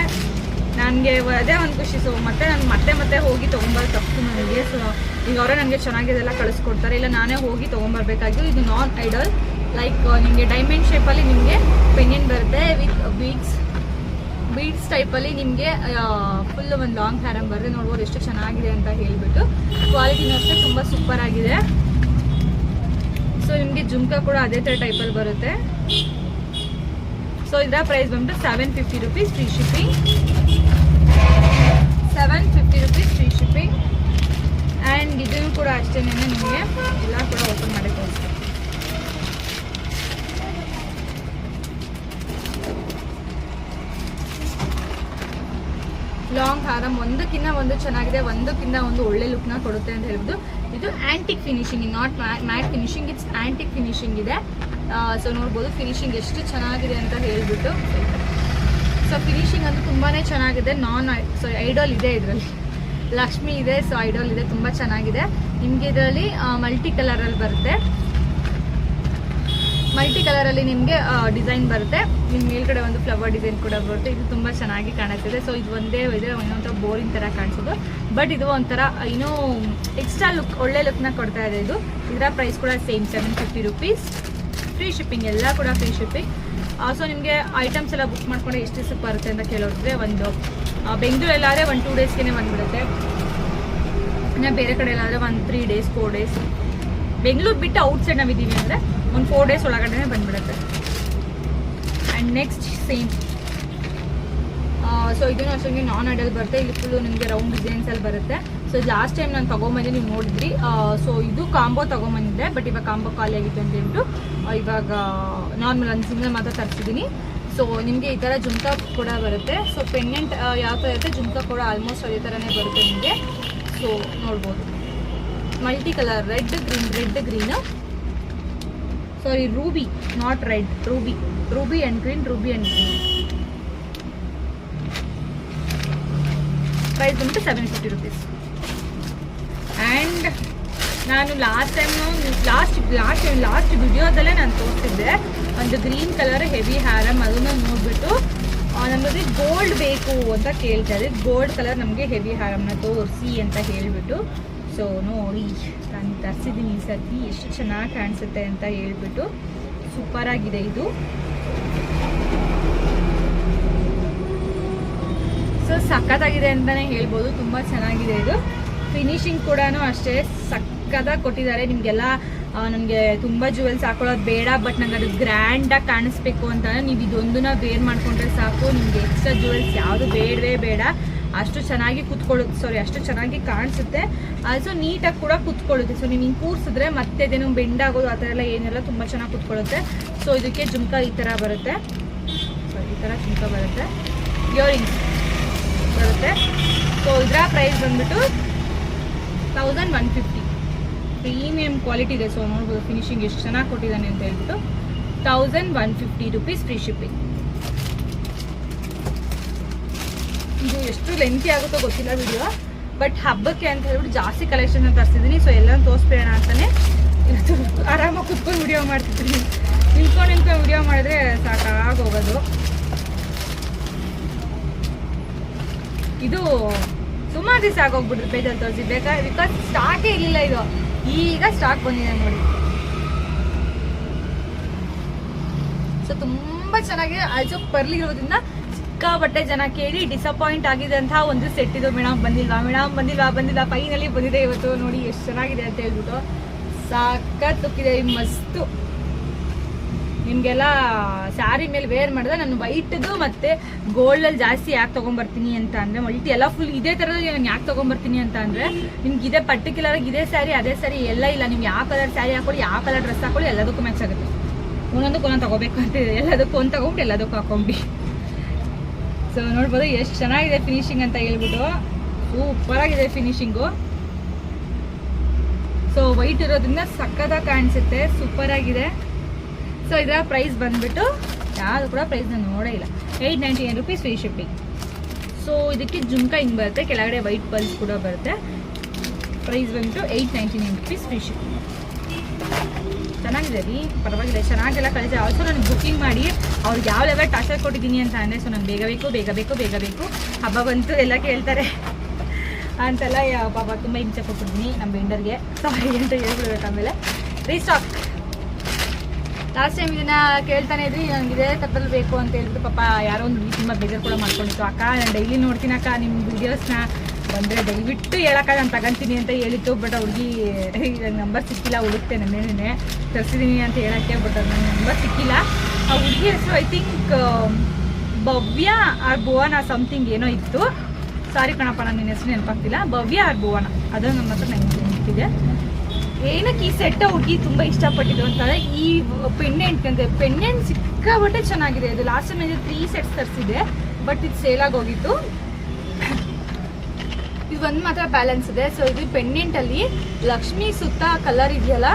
ನನಗೆ ಅದೇ ಒಂದು ಖುಷಿ. ಸೊ ಮತ್ತೆ ನಾನು ಮತ್ತೆ ಹೋಗಿ ತೊಗೊಂಬರೋದು ತಪ್ಪು ನನಗೆ. ಸೊ ಈಗ ಅವರೇ ನನಗೆ ಚೆನ್ನಾಗಿದೆಲ್ಲ ಕಳಿಸ್ಕೊಡ್ತಾರೆ, ಇಲ್ಲ ನಾನೇ ಹೋಗಿ ತೊಗೊಂಬರ್ಬೇಕಾಗಿತ್ತು. ಇದು ನಾನ್ ಐಡಲ್, ಲೈಕ್ ನಿಮಗೆ ಡೈಮಂಡ್ ಶೇಪಲ್ಲಿ ನಿಮಗೆ ಪೆಂಡೆಂಟ್ ಬರುತ್ತೆ ವಿತ್ ಬೀಡ್ಸ್ ಟೈಪಲ್ಲಿ ನಿಮಗೆ ಫುಲ್ ಒಂದು ಲಾಂಗ್ ಹ್ಯಾರಮ್ ಬರುತ್ತೆ. ನೋಡ್ಬೋದು ಎಷ್ಟು ಚೆನ್ನಾಗಿದೆ ಅಂತ ಹೇಳ್ಬಿಟ್ಟು. ಕ್ವಾಲಿಟಿನೂ ಅಷ್ಟೇ ತುಂಬ ಸೂಪರ್ ಆಗಿದೆ. ಸೊ ನಿಮಗೆ ಜುಮ್ಕಾ ಕೂಡ ಅದೇ ಥರ ಟೈಪಲ್ಲಿ ಬರುತ್ತೆ. ಸೊ ಇದರ ಪ್ರೈಸ್ ಬಂದ್ಬಿಟ್ಟು ₹750 free shipping. ₹750 free shipping. And ಇದನ್ನು ಕೂಡ ಅಷ್ಟೇ, ನಿಮಗೆ ಎಲ್ಲ ಕೂಡ ಓಪನ್ ಮಾಡಿ ತೋರಿಸ್ತೀನಿ. ಲಾಂಗ್ ಹಾರಮ್ ಒಂದಕ್ಕಿಂತ ಒಂದು ಚೆನ್ನಾಗಿದೆ, ಒಂದಕ್ಕಿಂತ ಒಂದು ಒಳ್ಳೆ ಲುಕ್ನ ಕೊಡುತ್ತೆ ಅಂತ ಹೇಳ್ಬೋದು. ಇದು antique finishing, not mat finishing, it's antique finishing ಇದೆ. ಸೊ ನೋಡ್ಬೋದು ಫಿನಿಶಿಂಗ್ ಎಷ್ಟು ಚೆನ್ನಾಗಿದೆ ಅಂತ ಹೇಳ್ಬಿಟ್ಟು. ಸೊ ಫಿನಿಶಿಂಗ್ ಅಂತೂ ತುಂಬಾ ಚೆನ್ನಾಗಿದೆ. ಐಡಾಲ್ ಇದೆ, ಇದರಲ್ಲಿ ಲಕ್ಷ್ಮಿ ಇದೆ, ಸೊ ಐಡಾಲ್ ಇದೆ, ತುಂಬ ಚೆನ್ನಾಗಿದೆ. ನಿಮಗೆ ಇದರಲ್ಲಿ ಮಲ್ಟಿ ಕಲರಲ್ಲಿ ಬರುತ್ತೆ, ಮಲ್ಟಿ ಕಲರಲ್ಲಿ ನಿಮಗೆ ಡಿಸೈನ್ ಬರುತ್ತೆ. ನಿಮ್ಮ ಮೇಲ್ಗಡೆ ಒಂದು ಫ್ಲವರ್ ಡಿಸೈನ್ ಕೂಡ ಬರುತ್ತೆ. ಇದು ತುಂಬ ಚೆನ್ನಾಗಿ ಕಾಣಿಸ್ತಿದೆ. ಸೊ ಇದು ಒಂದೇ ಇದೆ, ಒಂದೊಂಥರ ಬೋರಿಂಗ್ ಥರ ಕಾಣಿಸೋದು, ಬಟ್ ಇದು ಒಂಥರ ಇನ್ನೂ ಎಕ್ಸ್ಟ್ರಾ ಲುಕ್, ಒಳ್ಳೆ ಲುಕ್ನ ಕೊಡ್ತಾ ಇದೆ ಇದು. ಇದರ ಪ್ರೈಸ್ ಕೂಡ ಸೇಮ್ ₹750 ಫ್ರೀ ಶಿಪ್ಪಿಂಗ್, ಎಲ್ಲ ಕೂಡ ಫ್ರೀ ಶಿಪ್ಪಿಂಗ್. ಸೊ ನಿಮಗೆ ಐಟಮ್ಸ್ ಎಲ್ಲ ಬುಕ್ ಮಾಡ್ಕೊಂಡ್ರೆ ಎಷ್ಟು ದಿವಸಕ್ಕೆ ಬರುತ್ತೆ ಅಂತ ಕೇಳೋದ್ರೆ, ಒಂದು ಬೆಂಗಳೂರಲ್ಲಾದರೆ 1-2 ಡೇಸ್ಗೆ ಬಂದುಬಿಡುತ್ತೆ. ಇನ್ನು ಬೇರೆ ಕಡೆ ಎಲ್ಲಾದರೆ 3 ಡೇಸ್ 4 ಡೇಸ್. ಬೆಂಗಳೂರು ಬಿಟ್ಟು ಔಟ್ಸೈಡ್ ನಾವಿದ್ದೀವಿ ಅಂದರೆ ಒಂದು 4 ಡೇಸ್ ಒಳಗಡೆ ಬಂದುಬಿಡುತ್ತೆ. And next same. ಸೊ ಇದನ್ನು ಅಷ್ಟೊಂಗೆ ನಾನ್ ಐಡಲ್ ಬರುತ್ತೆ. ಇಲ್ಲಿ ಫುಲ್ಲು ನಿಮಗೆ ರೌಂಡ್ ಡಿಸೈನ್ಸಲ್ಲಿ ಬರುತ್ತೆ. ಸೊ ಲಾಸ್ಟ್ ಟೈಮ್ ನಾನು ತೊಗೊಂಬಂದೆ, ನೀವು ನೋಡಿದ್ರಿ. ಸೊ ಇದು ಕಾಂಬೋ ತೊಗೊಂಬಂದಿದ್ದೆ, ಬಟ್ ಇವಾಗ ಕಾಂಬೋ ಖಾಲಿ ಆಗಿತ್ತು ಅಂತ ಹೇಳ್ಬಿಟ್ಟು ಇವಾಗ ನಾರ್ಮಲ್ ಒಂದು ಸಿಂಗಲ್ ಮಾತ್ರ ತರಿಸಿದ್ದೀನಿ. ಸೊ ನಿಮಗೆ ಈ ಥರ ಜುಮ್ಕಾ ಕೂಡ ಬರುತ್ತೆ. ಸೊ ಪೆಂಡೆಂಟ್ ಯಾವ ಥರ ಇರುತ್ತೆ, ಜುಮ್ಕಾ ಕೂಡ ಆಲ್ಮೋಸ್ಟ್ ಅದೇ ಥರನೇ ಬರುತ್ತೆ ನಿಮಗೆ. ಸೊ ನೋಡ್ಬೋದು multi colour, red green, sorry ruby, not red, ruby and green. Price ಬಂದು ₹750. ಆ್ಯಂಡ್ ನಾನು ಲಾಸ್ಟ್ ವಿಡಿಯೋದಲ್ಲೇ ನಾನು ತೋರಿಸಿದ್ದೆ ಒಂದು ಗ್ರೀನ್ ಕಲರ್ ಹೆವಿ ಹ್ಯಾರಮ್, ಅದನ್ನು ನೋಡಿಬಿಟ್ಟು ನಮಗೆ ಗೋಲ್ಡ್ ಬೇಕು ಅಂತ ಕೇಳ್ತಾ ಇದ್ದೆ. ಗೋಲ್ಡ್ ಕಲರ್ ನಮಗೆ ಹೆವಿ ಹ್ಯಾರಮ್ನ ತೋರಿಸಿ ಅಂತ ಹೇಳಿಬಿಟ್ಟು. ಸೊ ನೋಡಿ ನಾನು ತರಿಸಿದ್ದೀನಿ ಈ ಸರ್ತಿ, ಎಷ್ಟು ಚೆನ್ನಾಗಿ ಕಾಣಿಸುತ್ತೆ ಅಂತ ಹೇಳ್ಬಿಟ್ಟು. ಸೂಪರಾಗಿದೆ ಇದು. ಸಖತ್ತಾಗಿದೆ ಅಂತಾನೆ ಹೇಳ್ಬೋದು. ತುಂಬಾ ಚೆನ್ನಾಗಿದೆ ಇದು. ಫಿನಿಶಿಂಗ್ ಕೂಡ ಅಷ್ಟೇ ಸಖತ್ತಾಗಿ ಕೊಟ್ಟಿದ್ದಾರೆ. ನಿಮಗೆಲ್ಲ ನನಗೆ ತುಂಬ ಜುವೆಲ್ಸ್ ಹಾಕೊಳ್ಳೋದು ಬೇಡ, ಬಟ್ ನಂಗೆ ಅದು ಗ್ರ್ಯಾಂಡಾಗಿ ಕಾಣಿಸ್ಬೇಕು ಅಂತ ನೀವು ಇದೊಂದನ್ನ ವೇರ್ ಮಾಡ್ಕೊಂಡ್ರೆ ಸಾಕು. ನಿಮಗೆ ಎಕ್ಸ್ಟ್ರಾ ಜುವೆಲ್ಸ್ ಯಾವುದು ಬೇಡವೇ ಬೇಡ. ಅಷ್ಟು ಚೆನ್ನಾಗಿ ಅಷ್ಟು ಚೆನ್ನಾಗಿ ಕಾಣಿಸುತ್ತೆ. ಆಲ್ಸೋ ನೀಟಾಗಿ ಕೂಡ ಕುತ್ಕೊಳ್ಳುತ್ತೆ. ಸೊ ನೀವು ಹಿಂಗೆ ಕೂರಿಸಿದ್ರೆ ಮತ್ತೆ ಅದೇನು ಬೆಂಡ್ ಆಗೋದು ಆ ಥರ ಎಲ್ಲ ಏನೆಲ್ಲ ತುಂಬ ಚೆನ್ನಾಗಿ ಕುತ್ಕೊಳ್ಳುತ್ತೆ. ಸೊ ಇದಕ್ಕೆ ಜುಮ್ಕಾ ಈ ಥರ ಬರುತ್ತೆ. ಈ ಥರ ಜುಮ್ಕಾ ಬರುತ್ತೆ. ಇಯರಿಂಗ್ಸ್ ಬರುತ್ತೆ. ಸೊ ಇದರ ಪ್ರೈಸ್ ಬಂದ್ಬಿಟ್ಟು 1150. ಪ್ರೀಮಿಯಂ ಕ್ವಾಲಿಟಿ ಇದೆ. ಸೊ ನೋಡ್ಬೋದು ಫಿನಿಶಿಂಗ್ ಎಷ್ಟು ಚೆನ್ನಾಗಿ ಕೊಟ್ಟಿದ್ದಾನೆ ಅಂತ ಹೇಳ್ಬಿಟ್ಟು 1150 ರೂಪೀಸ್ ಫ್ರೀ ಶಿಪ್ಪಿಂಗ್. ಇದು ಎಷ್ಟು ಲೆಂತಿ ಆಗುತ್ತೋ ಗೊತ್ತಿಲ್ಲ ವಿಡಿಯೋ, ಬಟ್ ಹಬ್ಬಕ್ಕೆ ಅಂತ ಹೇಳ್ಬಿಟ್ಟು ಜಾಸ್ತಿ ಕಲೆಕ್ಷನ್ ತರಿಸಿದ್ದೀನಿ. ಸೊ ಎಲ್ಲ ತೋರಿಸ್ಬೇಡ ಅಂತಾನೆ ಇವತ್ತು ಆರಾಮಾಗಿ ಕುತ್ಕೊಂಡು ವಿಡಿಯೋ ಮಾಡ್ತಿದ್ದೀನಿ. ನಿಂತ್ಕೊಂಡು ವಿಡಿಯೋ ಮಾಡಿದ್ರೆ ಸಾಕಾಗಿ ಹೋಗೋದು. ಇದು ಸುಮಾರು ದಿವಸ ಆಗೋಗ್ಬಿಟ್ರು ಪೇಜಲ್ಲಿ ತೋರಿಸಿ ಬಿಕಾಸ್ ಸ್ಟಾಕೇ ಇರಲಿಲ್ಲ. ಇದು ಈಗ ಸ್ಟಾಕ್ ಬಂದಿದೆ ನೋಡಿ. ಸೊ ತುಂಬ ಚೆನ್ನಾಗಿದೆ. ಆಲ್ಸೋ ಪರ್ಲಿರೋದ್ರಿಂದ ಸಿಕ್ಕಾಪಟ್ಟೆ ಜನ ಕೇಳಿ ಡಿಸಪಾಯಿಂಟ್ ಆಗಿದೆ ಅಂತ ಒಂದು ಸೆಟ್ ಇದು. ಮೇಡಮ್ ಬಂದಿಲ್ವಾ ಫೈನಲಿ ಬಂದಿದೆ ಇವತ್ತು. ನೋಡಿ ಎಷ್ಟು ಚೆನ್ನಾಗಿದೆ ಅಂತ ಹೇಳ್ಬಿಟ್ಟು ಸಖತ್ ತುಕ್ಕಿದೆ. ಮಸ್ತು ನಿಮಗೆಲ್ಲ ಸ್ಯಾರಿ ಮೇಲೆ ವೇರ್ ಮಾಡಿದ್ರೆ ನಾನು ವೈಟ್ದು ಮತ್ತು ಗೋಲ್ಡಲ್ಲಿ ಜಾಸ್ತಿ ಯಾಕೆ ತೊಗೊಂಬರ್ತೀನಿ ಅಂತ ಅಂದರೆ ಮಲ್ಟಿ ಎಲ್ಲ ಫುಲ್ ಇದೇ ಥರದಲ್ಲಿ ನಾನು ಯಾಕೆ ತೊಗೊಂಬರ್ತೀನಿ ಅಂತ ಅಂದರೆ ನಿಮ್ಗೆ ಇದೇ ಪರ್ಟಿಕ್ಯುಲರಾಗಿ ಇದೇ ಸ್ಯಾರಿ ಅದೇ ಸ್ಯಾರಿ ಎಲ್ಲ ಇಲ್ಲ. ನಿಮ್ಗೆ ಯಾವ ಕಲರ್ ಸ್ಯಾರಿ ಹಾಕೊಳ್ಳಿ, ಯಾವ ಕಲರ್ ಡ್ರೆಸ್ ಹಾಕೊಳ್ಳಿ ಎಲ್ಲದಕ್ಕೂ ಮ್ಯಾಚ್ ಆಗುತ್ತೆ. ಒಂದೊಂದಕ್ಕೆ ಒಂದೊಂದು ತೊಗೋಬೇಕು ಅಂತಿದೆ. ಎಲ್ಲದಕ್ಕೂ ಒಂದು ತೊಗೊಂಡು ಎಲ್ಲದಕ್ಕೂ ಹಾಕೊಂಡಿ. ಸೊ ನೋಡ್ಬೋದು ಎಷ್ಟು ಚೆನ್ನಾಗಿದೆ ಫಿನಿಶಿಂಗ್ ಅಂತ ಹೇಳ್ಬಿಟ್ಟು. ಸೂಪರಾಗಿದೆ ಫಿನಿಶಿಂಗು. ಸೊ ವೈಟ್ ಇರೋದ್ರಿಂದ ಸಕ್ಕತ್ತಾಗಿ ಕಾಣಿಸುತ್ತೆ. ಸೂಪರಾಗಿದೆ. ಸೊ ಇದರ ಪ್ರೈಸ್ ಬಂದ್ಬಿಟ್ಟು ಯಾವುದು ಕೂಡ ಪ್ರೈಸ್ ನಾನು ನೋಡೇ ಇಲ್ಲ. 899 ರೂಪೀಸ್ ಫ್ರೀ ಶಿಪ್ಪಿಂಗ್. ಸೊ ಇದಕ್ಕೆ ಜುಮ್ಕಾ ಹಿಂಗೆ ಬರುತ್ತೆ, ಕೆಳಗಡೆ ವೈಟ್ ಪಲ್ಸ್ ಕೂಡ ಬರುತ್ತೆ. ಪ್ರೈಸ್ ಬಂದ್ಬಿಟ್ಟು 899 ರೂಪೀಸ್ ಫ್ರೀ ಶಿಪ್ಪಿಂಗ್. ಚೆನ್ನಾಗಿದೆ ರೀ, ಪರವಾಗಿಲ್ಲ, ಚೆನ್ನಾಗೆಲ್ಲ ಕಳಿಸಿ. ಆಲ್ಸೋ ನನಗೆ ಬುಕ್ಕಿಂಗ್ ಮಾಡಿ ಅವ್ರಿಗೆ ಯಾವ ಲೆವೆಲ್ ಟಾರ್ಚರ್ ಕೊಟ್ಟಿದ್ದೀನಿ ಅಂತ ಅಂದರೆ ಸೊ ನಂಗೆ ಬೇಗ ಬೇಕು ಹಬ್ಬ ಬಂತು ಎಲ್ಲ ಕೇಳ್ತಾರೆ ಅಂತೆಲ್ಲ ಪಾಪ ತುಂಬ ಹಿಂಸೆ ಕೊಟ್ಟಿದ್ದೀನಿ ನಮ್ಮ ವೆಂಡರ್ಗೆ. ಸಾರಿ ಅಂತ ಹೇಳ್ಬಿಡ್ಬೇಕು. ಆಮೇಲೆ ರೀಸ್ಟಾಕ್ ಲಾಸ್ಟ್ ಟೈಮ್ ಇದನ್ನ ಕೇಳ್ತಾನೆ ಇದ್ರಿ, ನನಗೆ ಇದೇ ಥರದಲ್ಲಿ ಬೇಕು ಅಂತ ಹೇಳ್ಬಿಟ್ಟು ಪಾಪ ಯಾರೋ ಒಂದು ಹುಡುಗಿ ತುಂಬ ಬೇಜಾರು ಕೂಡ ಮಾಡ್ಕೊಂಡಿತ್ತು. ಅಕ್ಕ ನಾನು ಡೈಲಿ ನೋಡ್ತೀನಿ ಅಕ್ಕ ನಿಮ್ಮ ವೀಡಿಯೋಸ್ನ, ಬಂದರೆ ದಯವಿಟ್ಟು ಹೇಳಕ್ಕ ನಾನು ತಗೊಂತೀನಿ ಅಂತ ಹೇಳಿತ್ತು. ಬಟ್ ಆ ಹುಡುಗಿ ನಂಬರ್ ಸಿಕ್ಕಿಲ್ಲ, ಹುಡುಕ್ತೆ ನನ್ನೇನೆ ತರಿಸಿದ್ದೀನಿ ಅಂತ ಹೇಳೋಕ್ಕೆ. ಬಟ್ ಅದು ನನ್ನ ನಂಬರ್ ಸಿಕ್ಕಿಲ್ಲ. ಆ ಹುಡುಗಿ ಹೆಸರು I think Bhavya or Bhuvana something ಏನೋ ಇತ್ತು. ಸಾರಿ ಕಣಪ್ಪ, ನಾನು ನಿನ್ನ ಹೆಸರು ನೆನಪಾಗ್ತಿಲ್ಲ. ಭವ್ಯ ಆರ್ ಭುವನ ಅದು ನಮ್ಮ ಹತ್ರ ನನಗೆ ನೆನಪಿದೆ. ಏನಕ್ಕೆ ಈ ಸೆಟ್ ಹುಡುಗಿ ತುಂಬ ಇಷ್ಟಪಟ್ಟಿದ್ದು ಅಂತಂದರೆ ಈ ಪೆಂಡೆಂಟ್ ಅಂದರೆ ಪೆಂಡೆಂಟ್ ಸಿಕ್ಕಾಬಟ್ಟೆ ಚೆನ್ನಾಗಿದೆ. ಇದು ಲಾಸ್ಟ್ ಟೈಮ್ 3 ಸೆಟ್ಸ್ ತರಿಸಿದೆ, ಬಟ್ ಇದು ಸೇಲಾಗಿ ಹೋಗಿತ್ತು. ಇದು ಒಂದು ಮಾತ್ರ ಬ್ಯಾಲೆನ್ಸ್ ಇದೆ. ಸೊ ಇದು ಪೆಂಡೆಂಟಲ್ಲಿ ಲಕ್ಷ್ಮಿ ಸುತ್ತ ಕಲರ್ ಇದೆಯಲ್ಲ,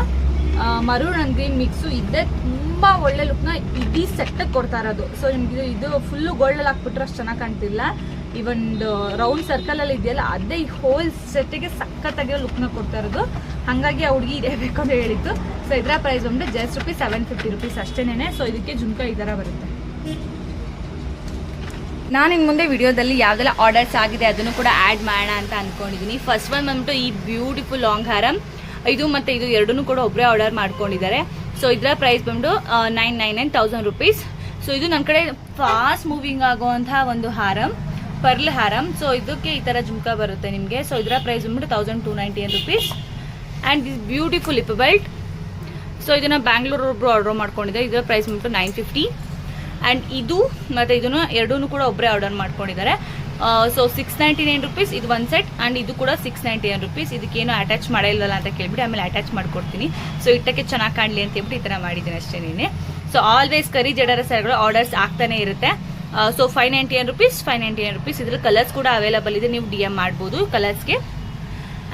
ಮರೂನ್ ಅಂಡ್ ಗ್ರೀನ್ ಮಿಕ್ಸು ಇದೆ. ತುಂಬ ಒಳ್ಳೆ ಲುಕ್ನ ಇಡೀ ಸೆಟ್ಟಿಗೆ ಕೊಡ್ತಾ ಇರೋದು. ಸೊ ನಿಮ್ಗೆ ಇದು ಫುಲ್ಲು ಗೋಲ್ಡಲ್ಲಿ ಹಾಕ್ಬಿಟ್ರೆ ಅಷ್ಟು ಚೆನ್ನಾಗಿ ಕಾಣ್ತಿಲ್ಲ. ಈ ಒಂದು ರೌಂಡ್ ಸರ್ಕಲಲ್ಲಿ ಇದೆಯಲ್ಲ ಅದೇ ಈ ಹೋಲ್ ಸೆಟ್ಟಿಗೆ ಸಖತ್ತಾಗಿರೋ ಲುಕ್ನ ಕೊಡ್ತಾ ಇರೋದು. ಹಾಗಾಗಿ ಆ ಹುಡುಗಿ ಇದೇ ಬೇಕು ಅಂತ ಹೇಳಿತ್ತು. ಸೊ ಇದರ ಪ್ರೈಸ್ ಬಂದು ಜಸ್ಟ್ ರೂಪೀಸ್ 750 ರೂಪೀಸ್ ಅಷ್ಟೇನೆ. ಸೊ ಇದಕ್ಕೆ ಜುಮ್ಕಾ ಈ ಥರ ಬರುತ್ತೆ. ನಾನು ಇನ್ನು ಮುಂದೆ ವಿಡಿಯೋದಲ್ಲಿ ಯಾವುದೆಲ್ಲ ಆರ್ಡರ್ಸ್ ಆಗಿದೆ ಅದನ್ನು ಕೂಡ ಆ್ಯಡ್ ಮಾಡೋಣ ಅಂತ ಅಂದ್ಕೊಂಡಿದ್ದೀನಿ. ಫಸ್ಟ್ ಒನ್ ಬಂದ್ಬಿಟ್ಟು ಈ ಬ್ಯೂಟಿಫುಲ್ ಲಾಂಗ್ ಹಾರಮ್, ಇದು ಮತ್ತು ಇದು ಎರಡನ್ನೂ ಕೂಡ ಒಬ್ಬರೇ ಆರ್ಡರ್ ಮಾಡ್ಕೊಂಡಿದ್ದಾರೆ. ಸೊ ಇದರ ಪ್ರೈಸ್ ಬಂದು 999 ರೂಪೀಸ್. ಸೊ ಇದು ನನ್ನ ಕಡೆ ಫಾಸ್ಟ್ ಮೂವಿಂಗ್ ಆಗುವಂತಹ ಒಂದು ಹಾರಮ್, ಪರ್ಲ್ ಹಾರಮ್. ಸೊ ಇದಕ್ಕೆ ಈ ಥರ ಜುಮ್ಕಾ ಬರುತ್ತೆ ನಿಮಗೆ. ಸೊ ಇದರ ಪ್ರೈಸ್ ಬಂದ್ಬಿಟ್ಟು 1299 rupees. And this beautiful lip belt. So ಇದನ್ನು ಬ್ಯಾಂಗ್ಳೂರು ಒಬ್ಬರು ಆರ್ಡರ್ ಮಾಡ್ಕೊಂಡಿದ್ದಾರೆ. ಇದರ ಪ್ರೈಸ್ ಬಂದ್ಬಿಟ್ಟು 950. ಆ್ಯಂಡ್ ಇದು ಮತ್ತು ಇದನ್ನು ಎರಡೂ ಕೂಡ ಒಬ್ಬರೇ ಆರ್ಡರ್ ಮಾಡ್ಕೊಂಡಿದ್ದಾರೆ. ಸೊ 699 ರೂಪೀಸ್ ಇದು ಒಂದು ಸೆಟ್. ಆ್ಯಂಡ್ ಇದು ಕೂಡ 699 ರೂಪೀಸ್. ಇದಕ್ಕೇನು ಅಟ್ಯಾಚ್ ಮಾಡಿಲ್ಲಲ್ಲ ಅಂತ ಕೇಳ್ಬಿಟ್ಟು ಆಮೇಲೆ ಅಟ್ಯಾಚ್ ಮಾಡ್ಕೊಡ್ತೀನಿ. ಸೊ ಇಟ್ಟಕ್ಕೆ ಚೆನ್ನಾಗಿ ಕಾಣಲಿ ಅಂತ ಹೇಳ್ಬಿಟ್ಟು ಈ ಥರ ಮಾಡಿದ್ದೀನಿ ಅಷ್ಟೇ ನೀನೆ. ಸೊ ಆಲ್ವೇಸ್ ಕರಿ ಜಡರ ಸೈಡ್ಗಳು ಆರ್ಡರ್ಸ್ ಆಗ್ತಾನೆ ಇರುತ್ತೆ. So 599 rupees, 599 rupees. ಇದ್ರ ಕಲರ್ಸ್ ಕೂಡ ಅವೈಲಬಲ್ ಇದೆ, ನೀವು DM ಮಾಡ್ಬೋದು ಕಲರ್ಸ್ಗೆ.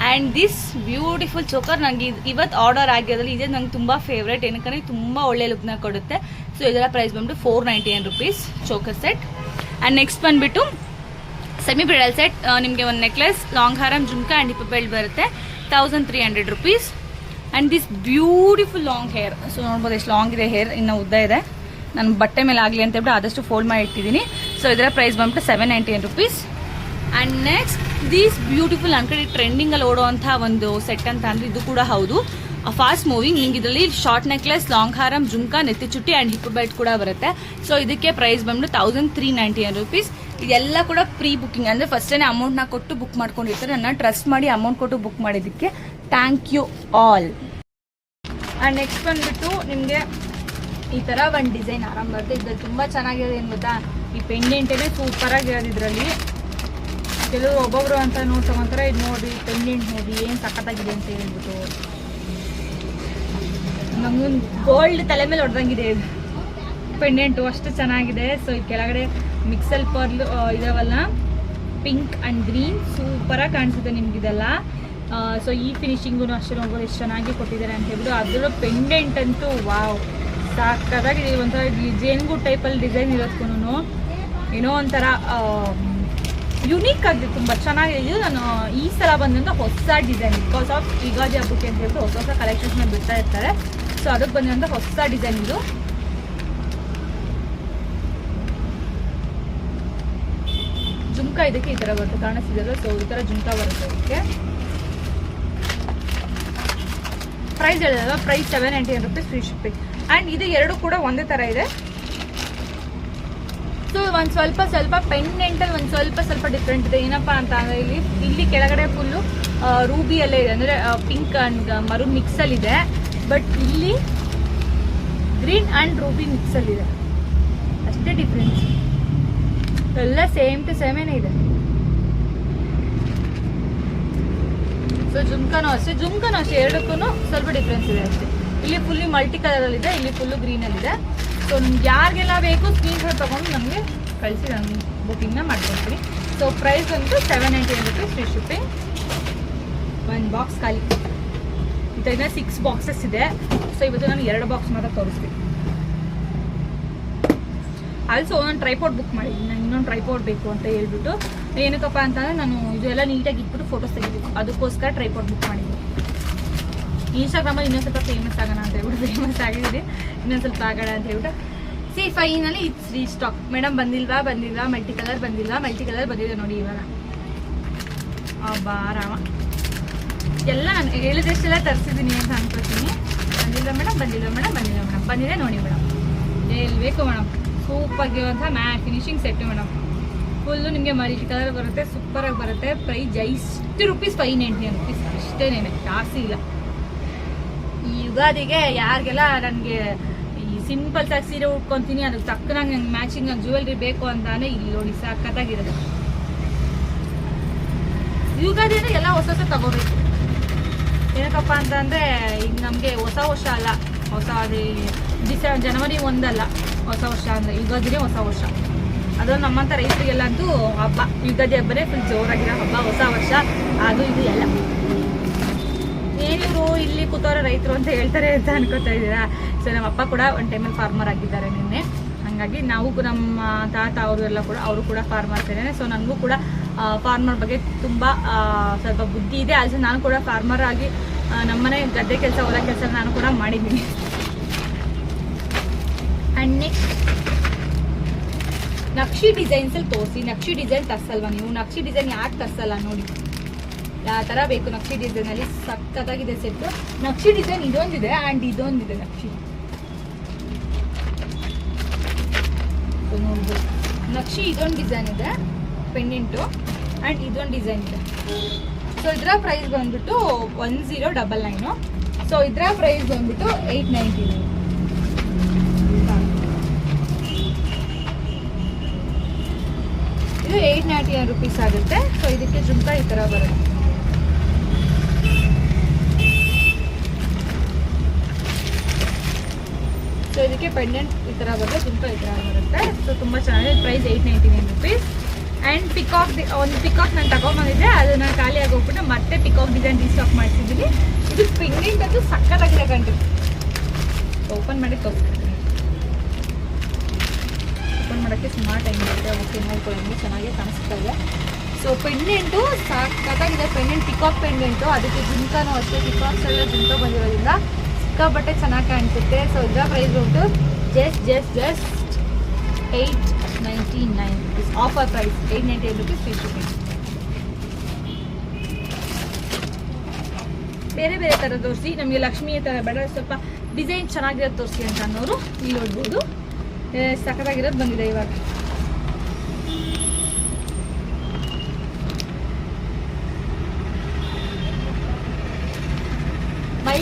ಆ್ಯಂಡ್ ದಿಸ್ ಬ್ಯೂಟಿಫುಲ್ ಚೋಕರ್ ನನಗೆ ಇವತ್ತು ಆರ್ಡರ್ ಆಗಿರೋದ್ರಲ್ಲಿ ಇದೆ ನಂಗೆ ತುಂಬ ಫೇವ್ರೇಟ್. ಏನಕ್ಕಂದರೆ ತುಂಬ ಒಳ್ಳೆ ಲುಕ್ನ ಕೊಡುತ್ತೆ. ಸೊ ಇದರ ಪ್ರೈಸ್ ಬಂದ್ಬಿಟ್ಟು 499 rupees choker set. And next ಬಂದುಬಿಟ್ಟು ಸೆಮಿ ಬ್ರೈಡಲ್ ಸೆಟ್. ನಿಮಗೆ ಒಂದು ನೆಕ್ಲೆಸ್, ಲಾಂಗ್ ಹಾರಮ್, ಜುಮ್ಕಾ ಆ್ಯಂಡ್ ಹಿಪ್ ಬೆಲ್ಟ್ ಬರುತ್ತೆ. 1300 rupees. And this beautiful long hair. So ನೋಡ್ಬೋದು ಎಷ್ಟು ಲಾಂಗ್ ಇದೆ ಹೇರ್, ಇನ್ನೂ ಉದ್ದ ಇದೆ. ನಾನು ಬಟ್ಟೆ ಮೇಲೆ ಆಗಲಿ ಅಂತ ಹೇಳ್ಬಿಟ್ಟು ಆದಷ್ಟು ಫೋಲ್ಡ್ ಮಾಡಿ ಇಟ್ಟಿದ್ದೀನಿ. ಸೊ ಇದರ ಪ್ರೈಸ್ ಬಂದ್ಬಿಟ್ಟು 799 rupees. And next these beautiful ನನ್ನ ಕಡೆ ಟ್ರೆಂಡಿಂಗಲ್ಲಿ ಓಡೋವಂಥ ಒಂದು ಸೆಟ್ ಅಂತ ಅಂದರೆ ಇದು ಕೂಡ ಹೌದು, ಫಾಸ್ಟ್ ಮೂವಿಂಗ್. ನಿಂಗೆ ಇದರಲ್ಲಿ ಶಾರ್ಟ್ ನೆಕ್ಲೆಸ್, ಲಾಂಗ್ ಹಾರಮ್, ಜುಮ್ಕಾ, ನೆತ್ತಿ ಚುಟ್ಟಿ ಆ್ಯಂಡ್ ಹಿಪ್ ಬೆಲ್ಟ್ ಕೂಡ ಬರುತ್ತೆ. ಸೊ ಇದಕ್ಕೆ ಪ್ರೈಸ್ ಬಂದ್ಬಿಟ್ಟು 1399 ರೂಪೀಸ್. ಇದೆಲ್ಲ ಕೂಡ ಪ್ರೀ ಬುಕ್ಕಿಂಗ್, ಅಂದರೆ ಫಸ್ಟೇ ಅಮೌಂಟ್ನ ಕೊಟ್ಟು ಬುಕ್ ಮಾಡ್ಕೊಂಡಿರ್ತಾರೆ. ನನ್ನ ಟ್ರಸ್ಟ್ ಮಾಡಿ ಅಮೌಂಟ್ ಕೊಟ್ಟು ಬುಕ್ ಮಾಡಿದ್ದಕ್ಕೆ thank you all. And next ಬಂದ್ಬಿಟ್ಟು ನಿಮಗೆ ಈ ಥರ ಒಂದು ಡಿಸೈನ್ ಆರಾಮ್ ಬರುತ್ತೆ. ಇದ್ರಲ್ಲಿ ತುಂಬ ಚೆನ್ನಾಗಿದೆ ಏನು ಗೊತ್ತಾ, ಈ ಪೆಂಡೆಂಟೇ ಸೂಪರಾಗಿರೋದು. ಇದರಲ್ಲಿ ಕೆಲವರು ಒಬ್ಬೊಬ್ರು ಅಂತ ತಗೊಂತಾರೆ. ಇದು ನೋಡಿ ಪೆಂಡೆಂಟ್ ನೋಡಿ ಏನು ಸಖತ್ತಾಗಿದೆ ಅಂತ ಹೇಳ್ಬಿಟ್ಟು ನಮಗೊಂದು ಗೋಲ್ಡ್ ತಲೆ ಮೇಲೆ ಹೊಡೆದಂಗಿದೆ ಇದು ಪೆಂಡೆಂಟು, ಅಷ್ಟು ಚೆನ್ನಾಗಿದೆ. ಸೊ ಈ ಕೆಳಗಡೆ ಮಿಕ್ಸಲ್ ಪರ್ಲ್ ಇದಾವಲ್ಲ, ಪಿಂಕ್ ಆ್ಯಂಡ್ ಗ್ರೀನ್ ಸೂಪರಾಗಿ ಕಾಣಿಸುತ್ತೆ ನಿಮ್ಗಿದೆಲ್ಲ. ಸೊ ಈ ಫಿನಿಶಿಂಗು ಅಷ್ಟೇ ನೋಡ್ಬೋದು ಎಷ್ಟು ಚೆನ್ನಾಗಿ ಕೊಟ್ಟಿದ್ದಾರೆ ಅಂತ ಹೇಳ್ಬಿಟ್ಟು. ಅದರ ಪೆಂಡೆಂಟ್ ಅಂತೂ ವಾವ್ ಸಾಕಾಗಿದೆ. ಒಂಥರ ಜೇನ್ಗು ಟೈಪಲ್ಲಿ ಡಿಸೈನ್ ಇರೋದ್ಕೂ ಏನೋ ಒಂಥರ ಯುನೀಕ್ ಆಗಿದೆ, ತುಂಬ ಚೆನ್ನಾಗಿದೆ. ಇದು ನಾನು ಈ ಸಲ ಬಂದಂಥ ಹೊಸ ಡಿಸೈನ್, ಬಿಕಾಸ್ ಆಫ್ ಯುಗಾದಿ ಹಬ್ಬಕ್ಕೆ ಅಂತ ಹೇಳ್ಬಿಟ್ಟು ಹೊಸ ಹೊಸ ಕಲೆಕ್ಷನ್ಸ್ನ ಬಿಡ್ತಾ ಇರ್ತಾರೆ. ಸೊ ಅದಕ್ಕೆ ಬಂದಿರೋಂಥ ಹೊಸ ಡಿಸೈನ್ ಇದು. ಜುಮ್ಕ ಇದಕ್ಕೆ ಈ ಥರ ಬರುತ್ತೆ, ಕಾಣಿಸ್ತಿದೆ. ಸೊ ಈ ಥರ ಜುಮ್ಕ ಬರುತ್ತೆ ಇದಕ್ಕೆ. ಪ್ರೈಸ್ ಹೇಳಿದಲ್ಲ, price 799 rupees free shipping. And ಇದು ಎರಡು ಕೂಡ ಒಂದೇ ಥರ ಇದೆ. ಸೊ ಒಂದು ಸ್ವಲ್ಪ ಪೆಂಡೆಂಟಲ್ಲಿ ಒಂದು ಸ್ವಲ್ಪ ಡಿಫ್ರೆಂಟ್ ಇದೆ. ಏನಪ್ಪ ಅಂತ ಅಂದರೆ ಇಲ್ಲಿ ಕೆಳಗಡೆ ಫುಲ್ಲು ರೂಬಿಯಲ್ಲೇ ಇದೆ, ಅಂದರೆ ಪಿಂಕ್ ಆ್ಯಂಡ್ ಮರೂನ್ ಮಿಕ್ಸಲ್ಲಿದೆ. ಬಟ್ ಇಲ್ಲಿ ಗ್ರೀನ್ ಆ್ಯಂಡ್ ರೂಬಿ ಮಿಕ್ಸಲ್ಲಿದೆ, ಅಷ್ಟೇ ಡಿಫ್ರೆನ್ಸ್. ಎಲ್ಲ ಸೇಮ್ ಟು ಸೇಮೇನೇ ಇದೆ. ಸೊ ಜುಮ್ಕಾನೂ ಅಷ್ಟೇ ಎರಡಕ್ಕೂ ಸ್ವಲ್ಪ ಡಿಫ್ರೆನ್ಸ್ ಇದೆ ಅಷ್ಟೇ. ಇಲ್ಲಿ ಫುಲ್ಲಿ ಮಲ್ಟಿ ಕಲರಲ್ಲಿದೆ, ಇಲ್ಲಿ ಫುಲ್ಲು ಗ್ರೀನಲ್ಲಿದೆ. ಸೊ ನಿಮ್ಗೆ ಯಾರಿಗೆಲ್ಲ ಬೇಕು ಸ್ಕ್ರೀನ್ಶಾಟ್ ತೊಗೊಂಡು ನಮಗೆ ಕಳಿಸಿ, ನಾನು ಬುಕ್ಕಿಂಗ್ನ ಮಾಡ್ಕೊಳ್ತೀನಿ. ಸೊ ಪ್ರೈಸ್ ಬಂದು 799 rupees ಫ್ರೀ ಶಿಪ್ಪಿಂಗ್. ಒಂದು ಬಾಕ್ಸ್ ಖಾಲಿ. ಇದರಿಂದ 6 ಬಾಕ್ಸಸ್ ಇದೆ. ಸೊ ಇವತ್ತು ನಾನು 2 ಬಾಕ್ಸ್ ಮಾತ್ರ ತೋರಿಸ್ತೀನಿ. ಆಲ್ಸೋ ನಾನು ಟ್ರೈಪಾಡ್ ಬುಕ್ ಮಾಡಿದ್ದೀನಿ. ನಾನು ಇನ್ನೊಂದು ಟ್ರೈಪಾಡ್ ಬೇಕು ಅಂತ ಹೇಳ್ಬಿಟ್ಟು. ಏನಕ್ಕಪ್ಪ ಅಂತಂದರೆ ನಾನು ಇದೆಲ್ಲ ನೀಟಾಗಿ ಇಟ್ಬಿಟ್ಟು ಫೋಟೋಸ್ ತೆಗಿಬೇಕು, ಅದಕ್ಕೋಸ್ಕರ ಟ್ರೈಪಾಡ್ ಬುಕ್ ಮಾಡಿದ್ದೀನಿ. ಇನ್ಸ್ಟಾಗ್ರಾಮಲ್ಲಿ ಇನ್ನೊಂದು ಸ್ವಲ್ಪ ಫೇಮಸ್ ಆಗೋಣ ಅಂತ ಹೇಳ್ಬಿಟ್ಟು ಫೇಮಸ್ ಆಗಿದ್ದೀನಿ, ಇನ್ನೊಂದು ಸ್ವಲ್ಪ ಆಗೋಣ ಅಂತ ಹೇಳ್ಬಿಟ್ಟು. Finally it's restock. ಮೇಡಮ್ ಬಂದಿಲ್ವಾ ಮಲ್ಟಿ ಕಲರ್ ಬಂದಿದೆ ನೋಡಿ ಇವಾಗ. ರಾಮ ಎಲ್ಲ ನಾನು ಹೇಳಿದಷ್ಟೆಲ್ಲ ತರಿಸಿದ್ದೀನಿ ಅಂತ ಅನ್ಕೋತೀನಿ. ಬಂದಿಲ್ಲ ಮೇಡಮ್ ಬಂದಿದೆ ನೋಡಿ ಮೇಡಮ್. ಬೇಕು ಮೇಡಮ್, ಸೂಪರಾಗಿರುವಂಥ ಫಿನಿಶಿಂಗ್ ಸೆಟ್ ಮೇಡಮ್. ಫುಲ್ಲು ನಿಮಗೆ ಮಲ್ಟಿ ಕಲರ್ ಬರುತ್ತೆ, ಸೂಪರಾಗಿ ಬರುತ್ತೆ. ಪ್ರೈಸ್ ಎಷ್ಟು ರೂಪೀಸ್ 599 rupees ಅಷ್ಟೇನೆ, ಜಾಸ್ತಿ ಇಲ್ಲ. ಈ ಯುಗಾದಿಗೆ ಯಾರಿಗೆಲ್ಲ ನನಗೆ ಈ ಸಿಂಪಲ್ಸ್ ಆಗಿ ಸೀರೆ ಉಟ್ಕೊತೀನಿ, ಅದಕ್ಕೆ ತಕ್ಕನಾಗಿ ನಂಗೆ ಮ್ಯಾಚಿಂಗ್ ಜ್ಯುವೆಲ್ರಿ ಬೇಕು ಅಂತಾನೆ ಇಲ್ಲಿ ನೋಡಿ ಸಖತ್ತಾಗಿರೋದು. ಯುಗಾದಿ ಅಂದರೆ ಎಲ್ಲ ಹೊಸ ತಗೋಬೇಕು. ಏನಕ್ಕಪ್ಪ ಅಂತಂದರೆ ಈಗ ನಮಗೆ ಹೊಸ ವರ್ಷ ಅಲ್ಲ, ಜನವರಿ 1 ಅಲ್ಲ ಹೊಸ ವರ್ಷ ಅಂದರೆ, ಯುಗಾದಿನೇ ಹೊಸ ವರ್ಷ. ಅದು ನಮ್ಮಂಥ ರೈತರಿಗೆಲ್ಲ ಅಂತೂ ಹಬ್ಬ, ಯುಗಾದಿ ಹಬ್ಬನೇ ಫುಲ್ ಜೋರಾಗಿರೋ ಹಬ್ಬ, ಹೊಸ ವರ್ಷ ಅದು ಇದು ಎಲ್ಲ. ಏನಿವರು ಇಲ್ಲಿ ಕೂತವ್ರೆ ರೈತರು ಅಂತ ಹೇಳ್ತಾರೆ ಅಂತ ಅನ್ಕೋತಾ ಇದ್ದೀರಾ. ಸೊ ನಮ್ಮ ಅಪ್ಪ ಕೂಡ ಒಂದು ಟೈಮಲ್ಲಿ ಫಾರ್ಮರ್ ಆಗಿದ್ದಾರೆ ನಿನ್ನೆ, ಹಾಗಾಗಿ ನಾವು ನಮ್ಮ ತಾತ ಅವರು ಕೂಡ ಫಾರ್ಮರ್ಸ್ ಇದ್ದಾರೆ. ಸೊ ನನಗೂ ಕೂಡ ಫಾರ್ಮರ್ ಬಗ್ಗೆ ತುಂಬ ಸ್ವಲ್ಪ ಬುದ್ಧಿ ಇದೆ. ಆಲ್ಸೋ ನಾನು ಕೂಡ ಫಾರ್ಮರ್ ಆಗಿ ನಮ್ಮನೆ ಗದ್ದೆ ಕೆಲಸ ಹೊಲ ಕೆಲಸ ನಾನು ಕೂಡ ಮಾಡಿದ್ದೀನಿ. ಆ್ಯಂಡ್ ನೆಕ್ಸ್ಟ್ ನಕ್ಷಿ ಡಿಸೈನ್ಸಲ್ಲಿ ತೋರಿಸಿ. ನಕ್ಷಿ ಡಿಸೈನ್ ತರಿಸಲ್ವಾ ನೀವು? ನಕ್ಷಿ ಡಿಸೈನ್ ಯಾಕೆ ತರಿಸಲ್ಲ ನೋಡಿ, ಯಾವ ಥರ ಬೇಕು ನಕ್ಷಿ ಡಿಸೈನಲ್ಲಿ. ಸಖತ್ತಾಗಿದೆ set. Naqvi design ಇದೊಂದಿದೆ and ಇದೊಂದಿದೆ Naqvi. ನೋಡ್ಬೋದು, ನಕ್ಷಿ ಇದೊಂದು ಡಿಸೈನ್ ಇದೆ ಪೆಂಡೆಂಟು, ಆ್ಯಂಡ್ ಇದೊಂದು ಡಿಸೈನ್ ಇದೆ. ಸೊ ಇದರ ಪ್ರೈಸ್ ಬಂದ್ಬಿಟ್ಟು 1099. ಸೊ ಇದರ ಪ್ರೈಸ್ ಬಂದ್ಬಿಟ್ಟು 899. ಇದು 899 rupees ಆಗುತ್ತೆ. ಸೊ ಇದಕ್ಕೆ ಜುಮ್ಕಾ ಈ ಥರ ಬರುತ್ತೆ. ಸೊ ಇದಕ್ಕೆ ಪೆಂಡೆಂಟ್ ಈ ಥರ ಬರುತ್ತೆ, ಜುಮ್ಕಾ ಈ ಥರ ಬರುತ್ತೆ. ಸೊ ತುಂಬ ಚೆನ್ನಾಗಿದೆ. Price 899 rupees. ಆ್ಯಂಡ್ ಒಂದು ಪಿಕಾಕ್ ನಾನು ತಗೊಂಬಂದಿದ್ದೆ, ಅದನ್ನು ಖಾಲಿ ಆಗೋಗ್ಬಿಟ್ಟು ಮತ್ತೆ ಪಿಕಾಕ್ ಡಿಸೈನ್ ರೀಸ್ಟಾಕ್ ಮಾಡಿಸಿದ್ದೀನಿ. ಇದು ಪೆಂಡೆಂಟ್ ಅಂತೂ ಸಕ್ಕತ್ತಾಗಿದೆ ಕಂಡು. ಓಪನ್ ಮಾಡಿ ತೋರಿಸ್ತೀನಿ. ಓಪನ್ ಮಾಡೋಕ್ಕೆ ಸುಮಾರು ಟೈಮ್ ಇರುತ್ತೆ. ಓಕೆ ನೋಡ್ಕೊಳ್ಳಿ, ಚೆನ್ನಾಗೇ ಕಾಣಿಸ್ತಾ ಇದೆ. ಸೊ ಪೆಂಡೆಂಟು ಸಕ್ಕತ್ತಾಗಿದೆ. ಪೆಂಡೆಂಟ್ ಪಿಕಾಕ್ ಪೆಂಡೆಂಟು, ಅದಕ್ಕೆ ಜುಮ್ಕಾನೂ ಅಷ್ಟೇ ಪಿಕಾಕ್ಸ್ ಎಲ್ಲ ಜುಮ್ಕಾ ಬಂದಿರೋದ್ರಿಂದ ಸಿಕ್ಕಾಪಟ್ಟೆ ಚೆನ್ನಾಗಿ ಕಾಣಿಸುತ್ತೆ. ಸೊ ಇದರ ಪ್ರೈಸ್ ಉಂಟು just 899 rupees. Offer price 899 rupees free shipping. ಬೇರೆ ಬೇರೆ ಥರ ತೋರಿಸಿ, ನಮಗೆ ಲಕ್ಷ್ಮಿ ಥರ ಬೇಡ, ಸ್ವಲ್ಪ ಡಿಸೈನ್ ಚೆನ್ನಾಗಿರೋದು ತೋರಿಸಿ ಅಂತ ಅನ್ನೋರು ಇಲ್ಲಿ ನೋಡ್ಬೋದು. ಸಖತ್ತಾಗಿರೋದು ಬಂದಿದೆ ಇವಾಗ.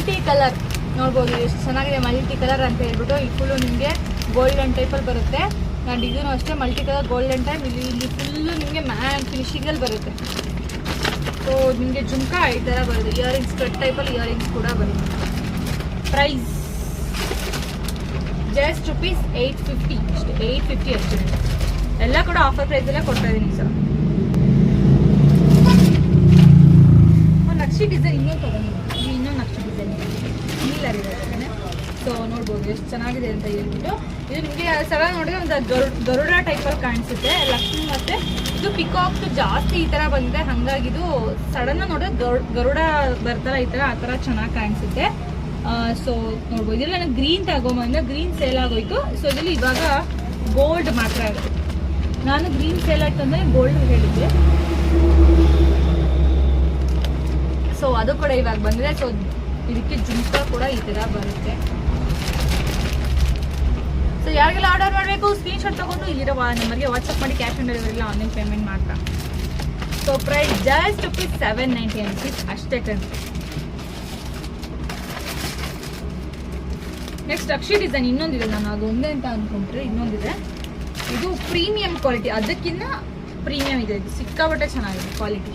ಮಲ್ಟಿ ಕಲರ್ ನೋಡ್ಬೋದು ಎಷ್ಟು ಚೆನ್ನಾಗಿದೆ. ಮಲ್ಟಿ ಕಲರ್ ಅಂತ ಹೇಳ್ಬಿಟ್ಟು ಈ ಫುಲ್ಲು ನಿಮಗೆ ಗೋಲ್ಡನ್ ಟೈಪಲ್ಲಿ ಬರುತ್ತೆ. ನಾನು ಇದೂ ಅಷ್ಟೇ ಮಲ್ಟಿ ಕಲರ್ ಗೋಲ್ಡನ್ ಟೈಪ್. ಇಲ್ಲಿ ಫುಲ್ಲು ನಿಮಗೆ ಮ್ಯಾನ್ ಫಿನಿಶಿಂಗಲ್ಲಿ ಬರುತ್ತೆ. ಸೊ ನಿಮಗೆ ಜುಮ್ಕಾ ಈ ಥರ ಬರುತ್ತೆ. ಇಯರಿಂಗ್ಸ್ ಕಟ್ ಟೈಪಲ್ಲಿ ಇಯರಿಂಗ್ಸ್ ಕೂಡ ಬರುತ್ತೆ. ಪ್ರೈಸ್ ಜಸ್ಟ್ ರುಪೀಸ್ 850 ಅಷ್ಟೇ. 850 ಅಷ್ಟೇ. ಎಲ್ಲ ಕೂಡ ಆಫರ್ ಪ್ರೈಸಲ್ಲೇ ಕೊಡ್ತಾ ಇದ್ದೀನಿ ಸರ್. ಒಂದು ನಕ್ಷಿ ಡಿಸೈನ್ ಇನ್ನೊಂದು ತೊಗೊಂಡಿದ್ದೀನಿ. ಇನ್ನೊಂದು ನಕ್ಷಿ ಡಿಸೈನ್ ನೀಲರ್ ಇದೆ. ಸೊ ನೋಡ್ಬೋದು ಎಷ್ಟು ಚೆನ್ನಾಗಿದೆ ಅಂತ ಹೇಳ್ಬಿಟ್ಟು. ಇದು ನಿಮಗೆ ಸಲ ನೋಡಿದ್ರೆ ಒಂದು ಗರುಡ ಟೈಪಲ್ಲಿ ಕಾಣಿಸುತ್ತೆ ಲಕ್ಷ್ಮಿ. ಮತ್ತು ಇದು ಪಿಕಾಕ್ ಜಾಸ್ತಿ ಈ ಥರ ಬಂದಿದೆ. ಹಾಗಾಗಿ ಇದು ಸಡನ್ ನೋಡಿದ್ರೆ ಗರುಡ ಬರ್ತಾರ ಈ ಥರ ಆ ಥರ ಚೆನ್ನಾಗಿ ಕಾಣಿಸುತ್ತೆ. ಸೊ ನೋಡ್ಬೋದು. ಇದರಲ್ಲಿ ನನಗೆ ಗ್ರೀನ್ ತಗೊಂಬಂದ್ರೆ ಗ್ರೀನ್ ಸೇಲ್ ಆಗೋಯ್ತು. ಸೊ ಇದರಲ್ಲಿ ಇವಾಗ ಗೋಲ್ಡ್ ಮಾತ್ರ ಆಗುತ್ತೆ. ನಾನು ಗ್ರೀನ್ ಸೇಲ್ ಆಯ್ತು ಅಂದರೆ ಗೋಲ್ಡ್ ಹೇಳಿದ್ದೆ. ಸೊ ಅದು ಕೂಡ ಇವಾಗ ಬಂದಿದೆ. ಸೊ ಇದಕ್ಕೆ ಜುಮ್ಕಾ ಕೂಡ ಈ ಥರ ಬರುತ್ತೆ. ಸೊ ಯಾರಿಗೆಲ್ಲ ಆರ್ಡರ್ ಮಾಡಬೇಕು ಸ್ಕ್ರೀನ್ಶಾಟ್ ತಗೊಂಡು ಇಲ್ಲಿರೋ ನಮಗೆ ವಾಟ್ಸಪ್ ಮಾಡಿ ಕ್ಯಾಶ್ ಆನ್ ಡೆಲಿವರಿ ಇಲ್ಲ ಆನ್ಲೈನ್ ಪೇಮೆಂಟ್ ಮಾತ್ರ. So price just rupees 799 rupees ಅಷ್ಟೇ ಕಣ್ರಿ. ನೆಕ್ಸ್ಟ್ ಅಕ್ಷಿ ಡಿಸೈನ್ ಇನ್ನೊಂದಿದೆ. ನಾನು ಅದು ಒಂದೇ ಅಂತ ಅಂದ್ಕೊಂಡ್ರೆ ಇನ್ನೊಂದಿದೆ. ಇದು ಪ್ರೀಮಿಯಂ ಕ್ವಾಲಿಟಿ. ಅದಕ್ಕಿಂತ ಪ್ರೀಮಿಯಂ ಇದೆ. ಇದು ಸಿಕ್ಕಾಪಟ್ಟೆ ಚೆನ್ನಾಗಿದೆ ಕ್ವಾಲಿಟಿ.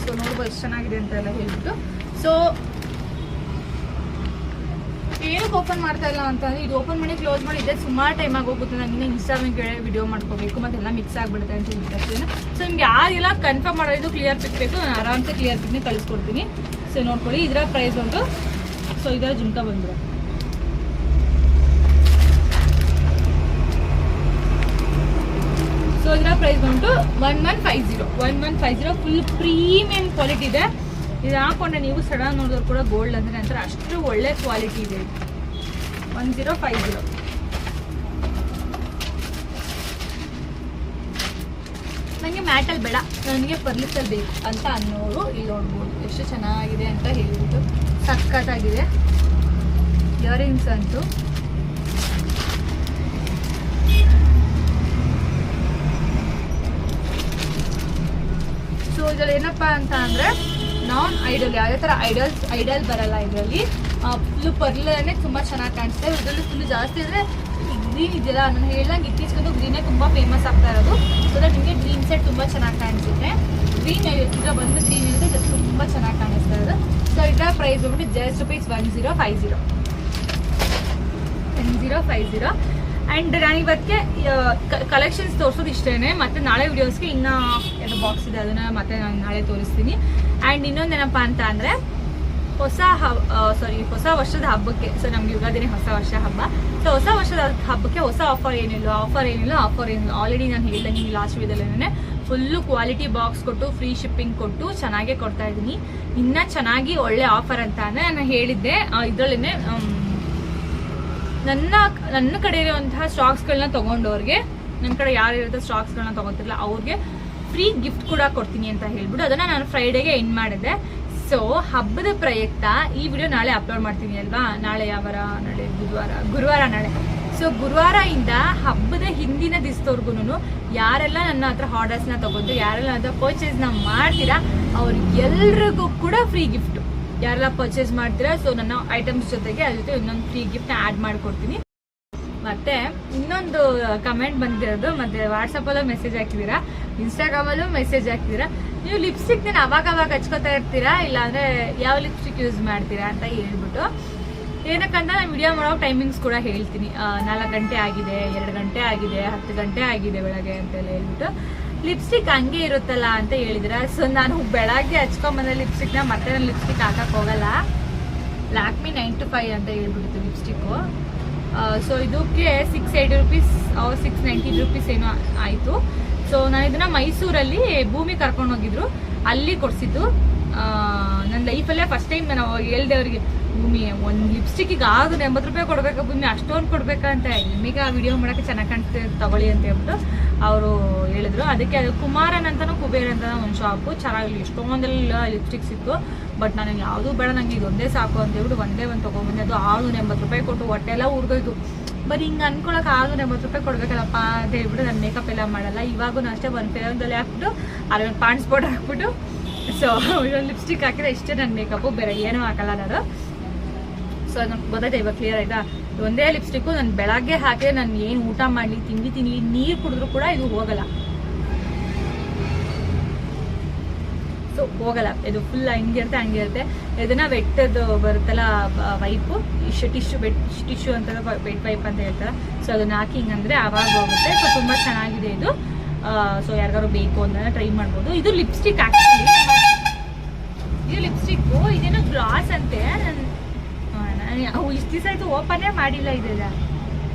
ಸೊ ನೋಡ್ಬೋದು ಎಷ್ಟು ಚೆನ್ನಾಗಿದೆ ಅಂತ ಎಲ್ಲ ಹೇಳ್ಬಿಟ್ಟು. ಸೊ ಏನಕ್ಕೆ ಓಪನ್ ಮಾಡ್ತಾ ಇಲ್ಲ ಅಂತಂದ್ರೆ ಇದು ಓಪನ್ ಮಾಡಿ ಕ್ಲೋಸ್ ಮಾಡಿ ಇದೆ ಸುಮಾರು ಟೈಮ್ ಆಗೋಗುತ್ತೆ. ನನಗೆ ಇನ್ಸ್ಟಾಗ್ರಾಮ್ ಕೇಳಿ ವಿಡಿಯೋ ಮಾಡ್ಕೋಬೇಕು ಮತ್ತೆಲ್ಲ ಮಿಕ್ಸ್ ಆಗಿಬಿಡುತ್ತೆ ಅಂತ ಹೇಳ್ತೀನಿ. ಸೊ ನಿಮ್ಗೆ ಯಾರೆಲ್ಲ ಕನ್ಫರ್ಮ್ ಮಾಡೋದು ಕ್ಲಿಯರ್ ಪಿಕ್ ಬೇಕು ನಾನು ಆರಾಮ್ಸೆ ಕ್ಲಿಯರ್ ಪಿಕ್ನೇ ಕಳಿಸ್ಕೊಡ್ತೀನಿ. ಸೊ ನೋಡ್ಕೊಳ್ಳಿ ಇದರ ಪ್ರೈಸ್ ಉಂಟು. ಸೊ ಇದರ ಜುಮ್ಕಾ ಬಂದಿದೆ. ಸೊ ಇದರ ಪ್ರೈಸ್ ಬಂತು 1150 ಫುಲ್ ಪ್ರೀಮಿಯಂ ಕ್ವಾಲಿಟಿ ಇದೆ. ಇದು ಹಾಕೊಂಡ್ರೆ ನೀವು ಸಡನ್ ನೋಡಿದ್ರು ಕೂಡ ಗೋಲ್ಡ್ ಅಂದರೆ ನಂತರ ಅಷ್ಟು ಒಳ್ಳೆ ಕ್ವಾಲಿಟಿ ಇದೆ. 1050 ನನಗೆ ಮ್ಯಾಟಲ್ಲಿ ಬೇಡ ನನಗೆ ಪರ್ಲಿಸಲ್ಲಿ ಬೇಕು ಅಂತ ಅನ್ನೋರು ಇಲ್ಲಿ ನೋಡ್ಬೋದು ಎಷ್ಟು ಚೆನ್ನಾಗಿದೆ ಅಂತ ಹೇಳ್ಬಿಟ್ಟು. ಸಖತ್ತಾಗಿದೆ. ಇಯರಿಂಗ್ಸ್ ಅಂತೂ ಸೊ ಇದರಲ್ಲಿ ಏನಪ್ಪ ಅಂತ ಅಂದರೆ ನಾನ್ ಐಡಲ್ ಯಾವುದೇ ಥರ ಐಡಲ್ ಬರಲ್ಲ. ಇದರಲ್ಲಿ ಫುಲ್ಲು ಪರ್ಲೇ ತುಂಬ ಚೆನ್ನಾಗಿ ಕಾಣಿಸುತ್ತೆ. ಇದರಲ್ಲಿ ಫುಲ್ಲು ಜಾಸ್ತಿ ಅಂದರೆ ಗ್ರೀನ್ ಇದೆಯಲ್ಲ ನಾನು ಹೇಳ್ದಂಗೆ ಇತ್ತೀಚೆಗೆ ಗ್ರೀನೇ ತುಂಬ ಫೇಮಸ್ ಆಗ್ತಾ ಇರೋದು. ಸೊ ದಟ್ ನಿಮಗೆ ಗ್ರೀನ್ ಸೆಟ್ ತುಂಬ ಚೆನ್ನಾಗಿ ಕಾಣಿಸುತ್ತೆ. ಗ್ರೀನ್ ಇದರ ಬಂದು ಗ್ರೀನ್ ಇರುತ್ತೆ ಇದು ತುಂಬ ಚೆನ್ನಾಗಿ ಕಾಣಿಸ್ತಾ ಇರೋದು. ಸೊ ಇದರ ಪ್ರೈಸ್ ಬಂದ್ಬಿಟ್ಟು ಜಸ್ಟ್ ರುಪೀಸ್ 1050 ಆ್ಯಂಡ್ ನಾನು ಇವತ್ತಿಗೆ ಕಲೆಕ್ಷನ್ಸ್ ತೋರಿಸೋದು ಇಷ್ಟೇ. ಮತ್ತು ನಾಳೆ ವಿಡಿಯೋಸ್ಗೆ ಇನ್ನೂ ಎರಡು ಬಾಕ್ಸ್ ಇದೆ ಅದನ್ನು ಮತ್ತೆ ನಾನು ನಾಳೆ ತೋರಿಸ್ತೀನಿ. ಆ್ಯಂಡ್ ಇನ್ನೊಂದೇನಪ್ಪ ಅಂತ ಅಂದರೆ ಹೊಸ ವರ್ಷದ ಹಬ್ಬಕ್ಕೆ. ಸೊ ನಮ್ಗೆ ಯುಗಾದಿನೇ ಹೊಸ ವರ್ಷ ಹಬ್ಬ. ಸೊ ಹೊಸ ವರ್ಷದ ಹಬ್ಬಕ್ಕೆ ಹೊಸ ಆಫರ್ ಏನಿಲ್ಲ ಆಲ್ರೆಡಿ ನಾನು ಹೇಳ್ದಂಗೆ ಲಾಸ್ಟ್ ವಿಡಿಯೋದಲ್ಲೇ ಫುಲ್ಲು ಕ್ವಾಲಿಟಿ ಬಾಕ್ಸ್ ಕೊಟ್ಟು ಫ್ರೀ ಶಿಪ್ಪಿಂಗ್ ಕೊಟ್ಟು ಚೆನ್ನಾಗೇ ಕೊಡ್ತಾ ಇದ್ದೀನಿ. ಇನ್ನೂ ಚೆನ್ನಾಗಿ ಒಳ್ಳೆ ಆಫರ್ ಅಂತ ಅಂದರೆ ನಾನು ಹೇಳಿದ್ದೆ. ಇದರಲ್ಲೇ ನನ್ನ ಕಡೆ ಇರುವಂತಹ ಸ್ಟಾಕ್ಸ್ಗಳನ್ನ ತೊಗೊಂಡವ್ರಿಗೆ ನನ್ನ ಕಡೆ ಯಾರು ಇರುತ್ತೆ ಸ್ಟಾಕ್ಸ್ಗಳನ್ನ ತೊಗೊತಿರಲ್ಲ ಅವ್ರಿಗೆ ಫ್ರೀ ಗಿಫ್ಟ್ ಕೂಡ ಕೊಡ್ತೀನಿ ಅಂತ ಹೇಳ್ಬಿಟ್ಟು ಅದನ್ನು ನಾನು ಫ್ರೈಡೇಗೆ ಎಂಡ್ ಮಾಡಿದ್ದೆ. ಸೊ ಹಬ್ಬದ ಪ್ರಯುಕ್ತ ಈ ವಿಡಿಯೋ ನಾಳೆ ಅಪ್ಲೋಡ್ ಮಾಡ್ತೀನಿ ಅಲ್ವಾ. ನಾಳೆ ಯಾವಾರ ನಾಳೆ ಗುರುವಾರ ನಾಳೆ. ಸೊ ಗುರುವಾರದಿಂದ ಹಬ್ಬದ ಹಿಂದಿನ ದಿವಸದವರೆಗೂ ಯಾರೆಲ್ಲ ನನ್ನ ಹತ್ರ ಆರ್ಡರ್ಸ್ನ ತೊಗೊಂಡು ಯಾರೆಲ್ಲ ನನ್ನ ಹತ್ರ ಪರ್ಚೇಸ್ನ ಮಾಡ್ತೀರಾ ಅವ್ರಿಗೆಲ್ರಿಗೂ ಕೂಡ ಫ್ರೀ ಗಿಫ್ಟ್. ಯಾರೆಲ್ಲ ಪರ್ಚೇಸ್ ಮಾಡ್ತೀರಾ ಸೊ ನನ್ನ ಐಟಮ್ಸ್ ಜೊತೆಗೆ ಅದ್ರ ಜೊತೆ ಇನ್ನೊಂದು ಫ್ರೀ ಗಿಫ್ಟ್ನ ಆ್ಯಡ್ ಮಾಡಿಕೊಡ್ತೀನಿ. ಮತ್ತೆ ಇನ್ನೊಂದು ಕಮೆಂಟ್ ಬಂದಿರೋದು ಮತ್ತೆ ವಾಟ್ಸಪ್ಪಲ್ಲೂ ಮೆಸೇಜ್ ಹಾಕಿದ್ದೀರಾ ಇನ್ಸ್ಟಾಗ್ರಾಮಲ್ಲೂ ಮೆಸೇಜ್ ಹಾಕಿದ್ದೀರಾ ನೀವು ಲಿಪ್ಸ್ಟಿಕ್ ನಾನು ಅವಾಗ ಹಚ್ಕೋತಾ ಇರ್ತೀರಾ ಇಲ್ಲಾಂದರೆ ಯಾವ ಲಿಪ್ಸ್ಟಿಕ್ ಯೂಸ್ ಮಾಡ್ತೀರಾ ಅಂತ ಹೇಳ್ಬಿಟ್ಟು. ಏನಕ್ಕಂತ ನಾನು ವಿಡಿಯೋ ಮಾಡೋ ಟೈಮಿಂಗ್ಸ್ ಕೂಡ ಹೇಳ್ತೀನಿ. 4 ಗಂಟೆ ಆಗಿದೆ, 2 ಗಂಟೆ ಆಗಿದೆ, 10 ಗಂಟೆ ಆಗಿದೆ ಬೆಳಗ್ಗೆ ಅಂತೆಲ್ಲ ಹೇಳ್ಬಿಟ್ಟು. ಲಿಪ್ಸ್ಟಿಕ್ ಹಂಗೆ ಇರುತ್ತಲ್ಲ ಅಂತ ಹೇಳಿದ್ರೆ ಸೊ ನಾನು ಬೆಳಗ್ಗೆ ಹಚ್ಕೊಂಬಂದ ಲಿಪ್ಸ್ಟಿಕ್ನ ಮತ್ತೆ ನಾನು ಲಿಪ್ಸ್ಟಿಕ್ ಹಾಕಕ್ಕೆ ಹೋಗಲ್ಲ. ಲ್ಯಾಕ್ಮಿ 925 ಅಂತ ಹೇಳ್ಬಿಡ್ತು ಲಿಪ್ಸ್ಟಿಕ್ಕು. ಸೊ ಇದಕ್ಕೆ 680 rupees 690 rupees ಏನೋ ಆಯಿತು. ಸೊ ನಾನು ಇದನ್ನು ಮೈಸೂರಲ್ಲಿ ಭೂಮಿ ಕರ್ಕೊಂಡು ಹೋಗಿದ್ರು ಅಲ್ಲಿ ಕೊಡಿಸಿದ್ದು. ನನ್ನ ಲೈಫಲ್ಲೇ ಫಸ್ಟ್ ಟೈಮ್ ನಾನು ಹೇಳ್ದೆ ಅವ್ರಿಗೆ ಭೂಮಿ ಒಂದು ಲಿಪ್ಸ್ಟಿಕ್ಕಿಗೆ ಆಗೋದು 80 ರೂಪಾಯಿ ಕೊಡಬೇಕಾ ಭೂಮಿ ಅಷ್ಟೊಂದು ಕೊಡಬೇಕಂತ ನಿಮಗೆ ಆ ವಿಡಿಯೋ ಮಾಡೋಕ್ಕೆ ಚೆನ್ನಾಗಿ ಕಾಣಿಸ್ತದೆ ತಗೊಳ್ಳಿ ಅಂತ ಹೇಳ್ಬಿಟ್ಟು ಅವರು ಹೇಳಿದ್ರು. ಅದಕ್ಕೆ ಅದು ಕುಮಾರನ್ ಅಂತಲೂ ಕುಬೇರ್ ಅಂತ ಒಂದು ಶಾಪು ಚೆನ್ನಾಗಿ ಎಷ್ಟೊಂದೆಲ್ಲ ಲಿಪ್ಸ್ಟಿಕ್ ಸಿಕ್ತು. ಬಟ್ ನನಗೆ ಯಾವುದೂ ಬೇಡ ನನಗೆ ಇದೊಂದೇ ಸಾಕು ಅಂತ ಹೇಳ್ಬಿಟ್ಟು ಒಂದೇ ಒಂದು ತೊಗೊಂಬಂದೆ. ಅದು 680 ರೂಪಾಯಿ ಕೊಟ್ಟು ಹೊಟ್ಟೆಲ್ಲ ಉರ್ದೋಯ್ತು. ಬರೀ ಹಿಂಗೆ ಅನ್ಕೊಳಕ್ ಆದ್ರೂ 80 ರೂಪಾಯಿ ಕೊಡ್ಬೇಕಲ್ಲಪ್ಪ ಅಂತ ಹೇಳ್ಬಿಟ್ಟು ನಾನು ಮೇಕಪ್ ಎಲ್ಲ ಮಾಡಲ್ಲ. ಇವಾಗೂ ಅಷ್ಟೇ ಒಂದು ಫೇರಲ್ಲಿ ಹಾಕ್ಬಿಟ್ಟು ಅಲ್ಲೊಂದು ಪಾಂಡ್ಸ್ ಪೌಡರ್ ಹಾಕ್ಬಿಟ್ಟು ಸೊ ಒಂದು ಲಿಪ್ಸ್ಟಿಕ್ ಹಾಕಿದ್ರೆ ಇಷ್ಟೇ ನನ್ನ ಮೇಕಪ್ಪು, ಬೇರೆ ಏನೂ ಹಾಕಲ್ಲ ನಾನು. ಸೊ ನಮ್ಗೆ ಗೊತ್ತೈತೆ ಇವಾಗ ಕ್ಲಿಯರ್ ಆಯ್ತಾ. ಒಂದೇ ಲಿಪ್ಸ್ಟಿಕ್ಕು ನಾನು ಬೆಳಗ್ಗೆ ಹಾಕಿದ್ರೆ ನಾನು ಏನು ಊಟ ಮಾಡಲಿ ತಿಂಡಿ ನೀರು ಕುಡಿದ್ರು ಕೂಡ ಇದು ಹೋಗಲ್ಲ. ಸೊ ಹೋಗಲ್ಲ, ಇದು ಫುಲ್ ಹಂಗಿರುತ್ತೆ. ಇದನ್ನ ವೆಟ್ಟದ್ದು ಬರುತ್ತಲ್ಲ ವೈಪು, ಟಿಶ್ಯೂ ಅಂತ ವೆಟ್ ವೈಪ್ ಅಂತ ಹೇಳ್ತಾರೆ. ಸೊ ಅದನ್ನ ಹಾಕಿ ಹಿಂಗಂದ್ರೆ ಆವಾಗ ಹೋಗುತ್ತೆ. ಸೊ ತುಂಬಾ ಚೆನ್ನಾಗಿದೆ ಇದು. ಸೊ ಯಾರಿಗಾರು ಬೇಕು ಅಂತ ಟ್ರೈ ಮಾಡ್ಬೋದು. ಇದು ಲಿಪ್ಸ್ಟಿಕ್ ಆಕ್ಚುಲಿ, ಇದು ಲಿಪ್ಸ್ಟಿಕ್ಕು ಇದೇನೋ ಗ್ಲಾಸ್ ಅಂತೆ. ನಾನು ಇಷ್ಟು ದಿವಸ ಆಯ್ತು ಓಪನೇ ಮಾಡಿಲ್ಲ. ಇದೆಲ್ಲ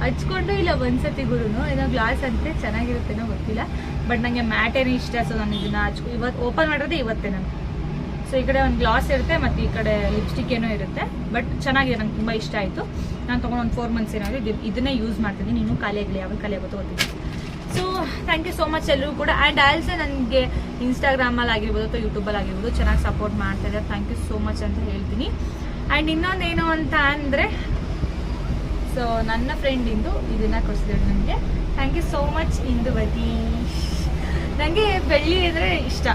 ಹಚ್ಕೊಂಡು ಇಲ್ಲ ಒಂದ್ಸತಿ ಗುರುನು ಏನೋ ಗ್ಲಾಸ್ ಅಂತೆ, ಚೆನ್ನಾಗಿರುತ್ತೇನೋ ಗೊತ್ತಿಲ್ಲ. ಬಟ್ ನನಗೆ ಮ್ಯಾಟೇನೇ ಇಷ್ಟ. ಸೊ ನಾನು ಇದನ್ನ ಇವತ್ತು ಓಪನ್ ಮಾಡಿರೋದೇ ಇವತ್ತೇ ನಾನು. ಸೊ ಈ ಕಡೆ ಒಂದು ಗ್ಲಾಸ್ ಇರುತ್ತೆ ಮತ್ತು ಈ ಕಡೆ ಲಿಪ್ಸ್ಟಿಕ್ ಏನೋ ಇರುತ್ತೆ. ಬಟ್ ಚೆನ್ನಾಗಿದೆ, ನಂಗೆ ತುಂಬ ಇಷ್ಟ ಆಯಿತು. ನಾನು ತೊಗೊಂಡು ಒಂದು 4 months ಏನಾದರೂ ಇದನ್ನೇ ಯೂಸ್ ಮಾಡ್ತಿದ್ದೀನಿ. ಇನ್ನೂ ಖಾಲಿ ಆಗಲಿ, ಯಾವಾಗ ಖಾಲಿ ಆಗುತ್ತೋ ಗೊತ್ತಿಲ್ಲ. So thank you so much ಎಲ್ಲರೂ ಕೂಡ. ಆ್ಯಂಡ್ ಆಲ್ಸೋ ನನಗೆ ಇನ್ಸ್ಟಾಗ್ರಾಮಲ್ಲಿ ಆಗಿರ್ಬೋದು ಅಥವಾ ಯೂಟ್ಯೂಬಲ್ಲಿ ಆಗಿರ್ಬೋದು ಚೆನ್ನಾಗಿ ಸಪೋರ್ಟ್ ಮಾಡ್ತಾಯಿದ್ದಾರೆ. ಥ್ಯಾಂಕ್ ಯು ಸೋ ಮಚ್ ಅಂತ ಹೇಳ್ತೀನಿ. ಆ್ಯಂಡ್ ಇನ್ನೊಂದೇನು ಅಂತ ಅಂದರೆ, ಸೊ ನನ್ನ ಫ್ರೆಂಡಿಂದು ಇದನ್ನು ಕೊಡಿಸಿದ್ರು ನನಗೆ. Thank you so much Induvati. ನನಗೆ ಬೆಳ್ಳಿ ಅಂದರೆ ಇಷ್ಟ.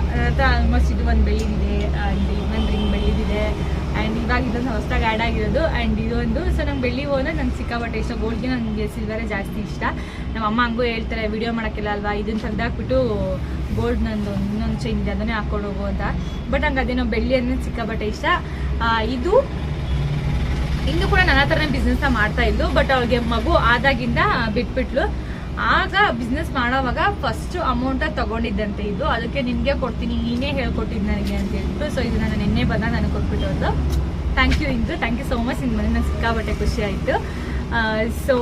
ಆಲ್ಮೋಸ್ಟ್ ಇದು ಒಂದು ಬೆಳ್ಳಿದಿದೆ, ಆ್ಯಂಡ್ ಇನ್ನೊಂದು ರಿಂಗ್ ಬೆಳ್ಳಿದಿದೆ, ಆ್ಯಂಡ್ ಇವಾಗ ಇದೊಂದು ಹೊಸದಾಗಿ ಆ್ಯಡ್ ಆಗಿರೋದು. ಆ್ಯಂಡ್ ಇದೊಂದು. ಸೊ ನಂಗೆ ಬೆಳ್ಳಿ ಹೋದ್ರೆ ನಂಗೆ ಸಿಕ್ಕಾಪಟ್ಟೆ ಇಷ್ಟ. ಗೋಲ್ಡ್ಗೆ ನನಗೆ ಸಿಲ್ವರೇ ಜಾಸ್ತಿ ಇಷ್ಟ. ನಮ್ಮ ಅಮ್ಮ ಹಂಗೂ ಹೇಳ್ತಾರೆ, ವಿಡಿಯೋ ಮಾಡೋಕ್ಕಿಲ್ಲ ಅಲ್ವಾ, ಇದನ್ನು ತೆಗೆದಾಕ್ಬಿಟ್ಟು ಗೋಲ್ಡ್ ನಂದು ಇನ್ನೊಂದು ಚೈನ್ ಇದೆ ಅದನ್ನೇ ಹಾಕ್ಕೊಂಡು ಹೋಗು ಅಂತ. ಬಟ್ ನಂಗೆ ಅದೇನೋ ಬೆಳ್ಳಿ ಅಂದರೆ ಸಿಕ್ಕಾಪಟ್ಟೆ ಇಷ್ಟ. ಇಂದು ಕೂಡ ನನ್ನ ಹತ್ರನೇ ಬಿಸ್ನೆಸ್ನ ಮಾಡ್ತಾ ಇದ್ಲು. ಬಟ್ ಅವಳಿಗೆ ಮಗು ಆದಾಗಿಂದ ಬಿಟ್ಬಿಟ್ಲು. ಆಗ ಬಿಸ್ನೆಸ್ ಮಾಡೋವಾಗ ಫಸ್ಟ್ ಅಮೌಂಟ ತಗೊಂಡಿದ್ದಂತೆ ಇದು. ಅದಕ್ಕೆ ನಿನಗೆ ಕೊಡ್ತೀನಿ, ನೀನೇ ಹೇಳ್ಕೊಟ್ಟಿದ್ದು ನನಗೆ ಅಂತ ಹೇಳ್ಬಿಟ್ಟು. ಸೊ ಇದು ನಾನು ನಿನ್ನೆ ಬಂದಾಗ ನನಗೆ ಕೊಟ್ಬಿಟ್ಟು. Thank you Indu, thank you so much. ಇನ್ನು ಮನೆ ನಂಗೆ ಸಿಕ್ಕಾಬಟ್ಟೆ ಖುಷಿ ಆಯಿತು. ಸೊ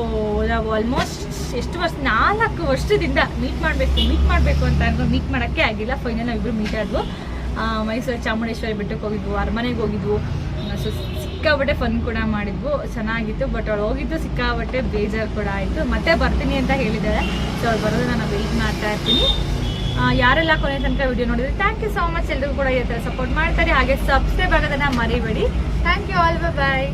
ನಾವು ಆಲ್ಮೋಸ್ಟ್ ಎಷ್ಟು ವರ್ಷ 4 ವರ್ಷದಿಂದ ಮೀಟ್ ಮಾಡಬೇಕು ಅಂತ ಅಂದ್ರೆ ಮೀಟ್ ಮಾಡೋಕ್ಕೆ ಆಗಿಲ್ಲ. ಫೈನಲ್ ನಾವಿಬ್ಬರು ಮೀಟ್ ಆದ್ವು. ಮೈಸೂರು ಚಾಮುಂಡೇಶ್ವರಿ ಬೆಟ್ಟಕ್ಕೆ ಹೋಗಿದ್ವು, ಅರಮನೆಗೆ ಹೋಗಿದ್ವು. ಸೊ ಸಿಕ್ಕಾಬಟ್ಟೆ ಫನ್ ಕೂಡ ಮಾಡಿದ್ವು, ಚೆನ್ನಾಗಿತ್ತು. ಬಟ್ ಅವಳು ಹೋಗಿದ್ದು ಸಿಕ್ಕಾಬಟ್ಟೆ ಬೇಜಾರು ಕೂಡ ಆಯಿತು. ಮತ್ತೆ ಬರ್ತೀನಿ ಅಂತ ಹೇಳಿದ್ದಾಳೆ. ಸೊ ಅವ್ಳು ಬರೋದನ್ನ ನಾನು ವೆಯ್ಟ್ ಮಾಡ್ತಾ ಇರ್ತೀನಿ. ಯಾರೆಲ್ಲ ಕೊನೆ ತನಕ ವಿಡಿಯೋ ನೋಡಿದ್ರೆ ಥ್ಯಾಂಕ್ ಯು ಸೋ ಮಚ್. ಎಲ್ಲರಿಗೂ ಕೂಡ ಈ ಥರ ಸಪೋರ್ಟ್ ಮಾಡ್ತಾರೆ. ಹಾಗೆ ಸಬ್ಸ್ಕ್ರೈಬ್ ಆಗೋದನ್ನು ಮರಿಬೇಡಿ. Thank you all, bye.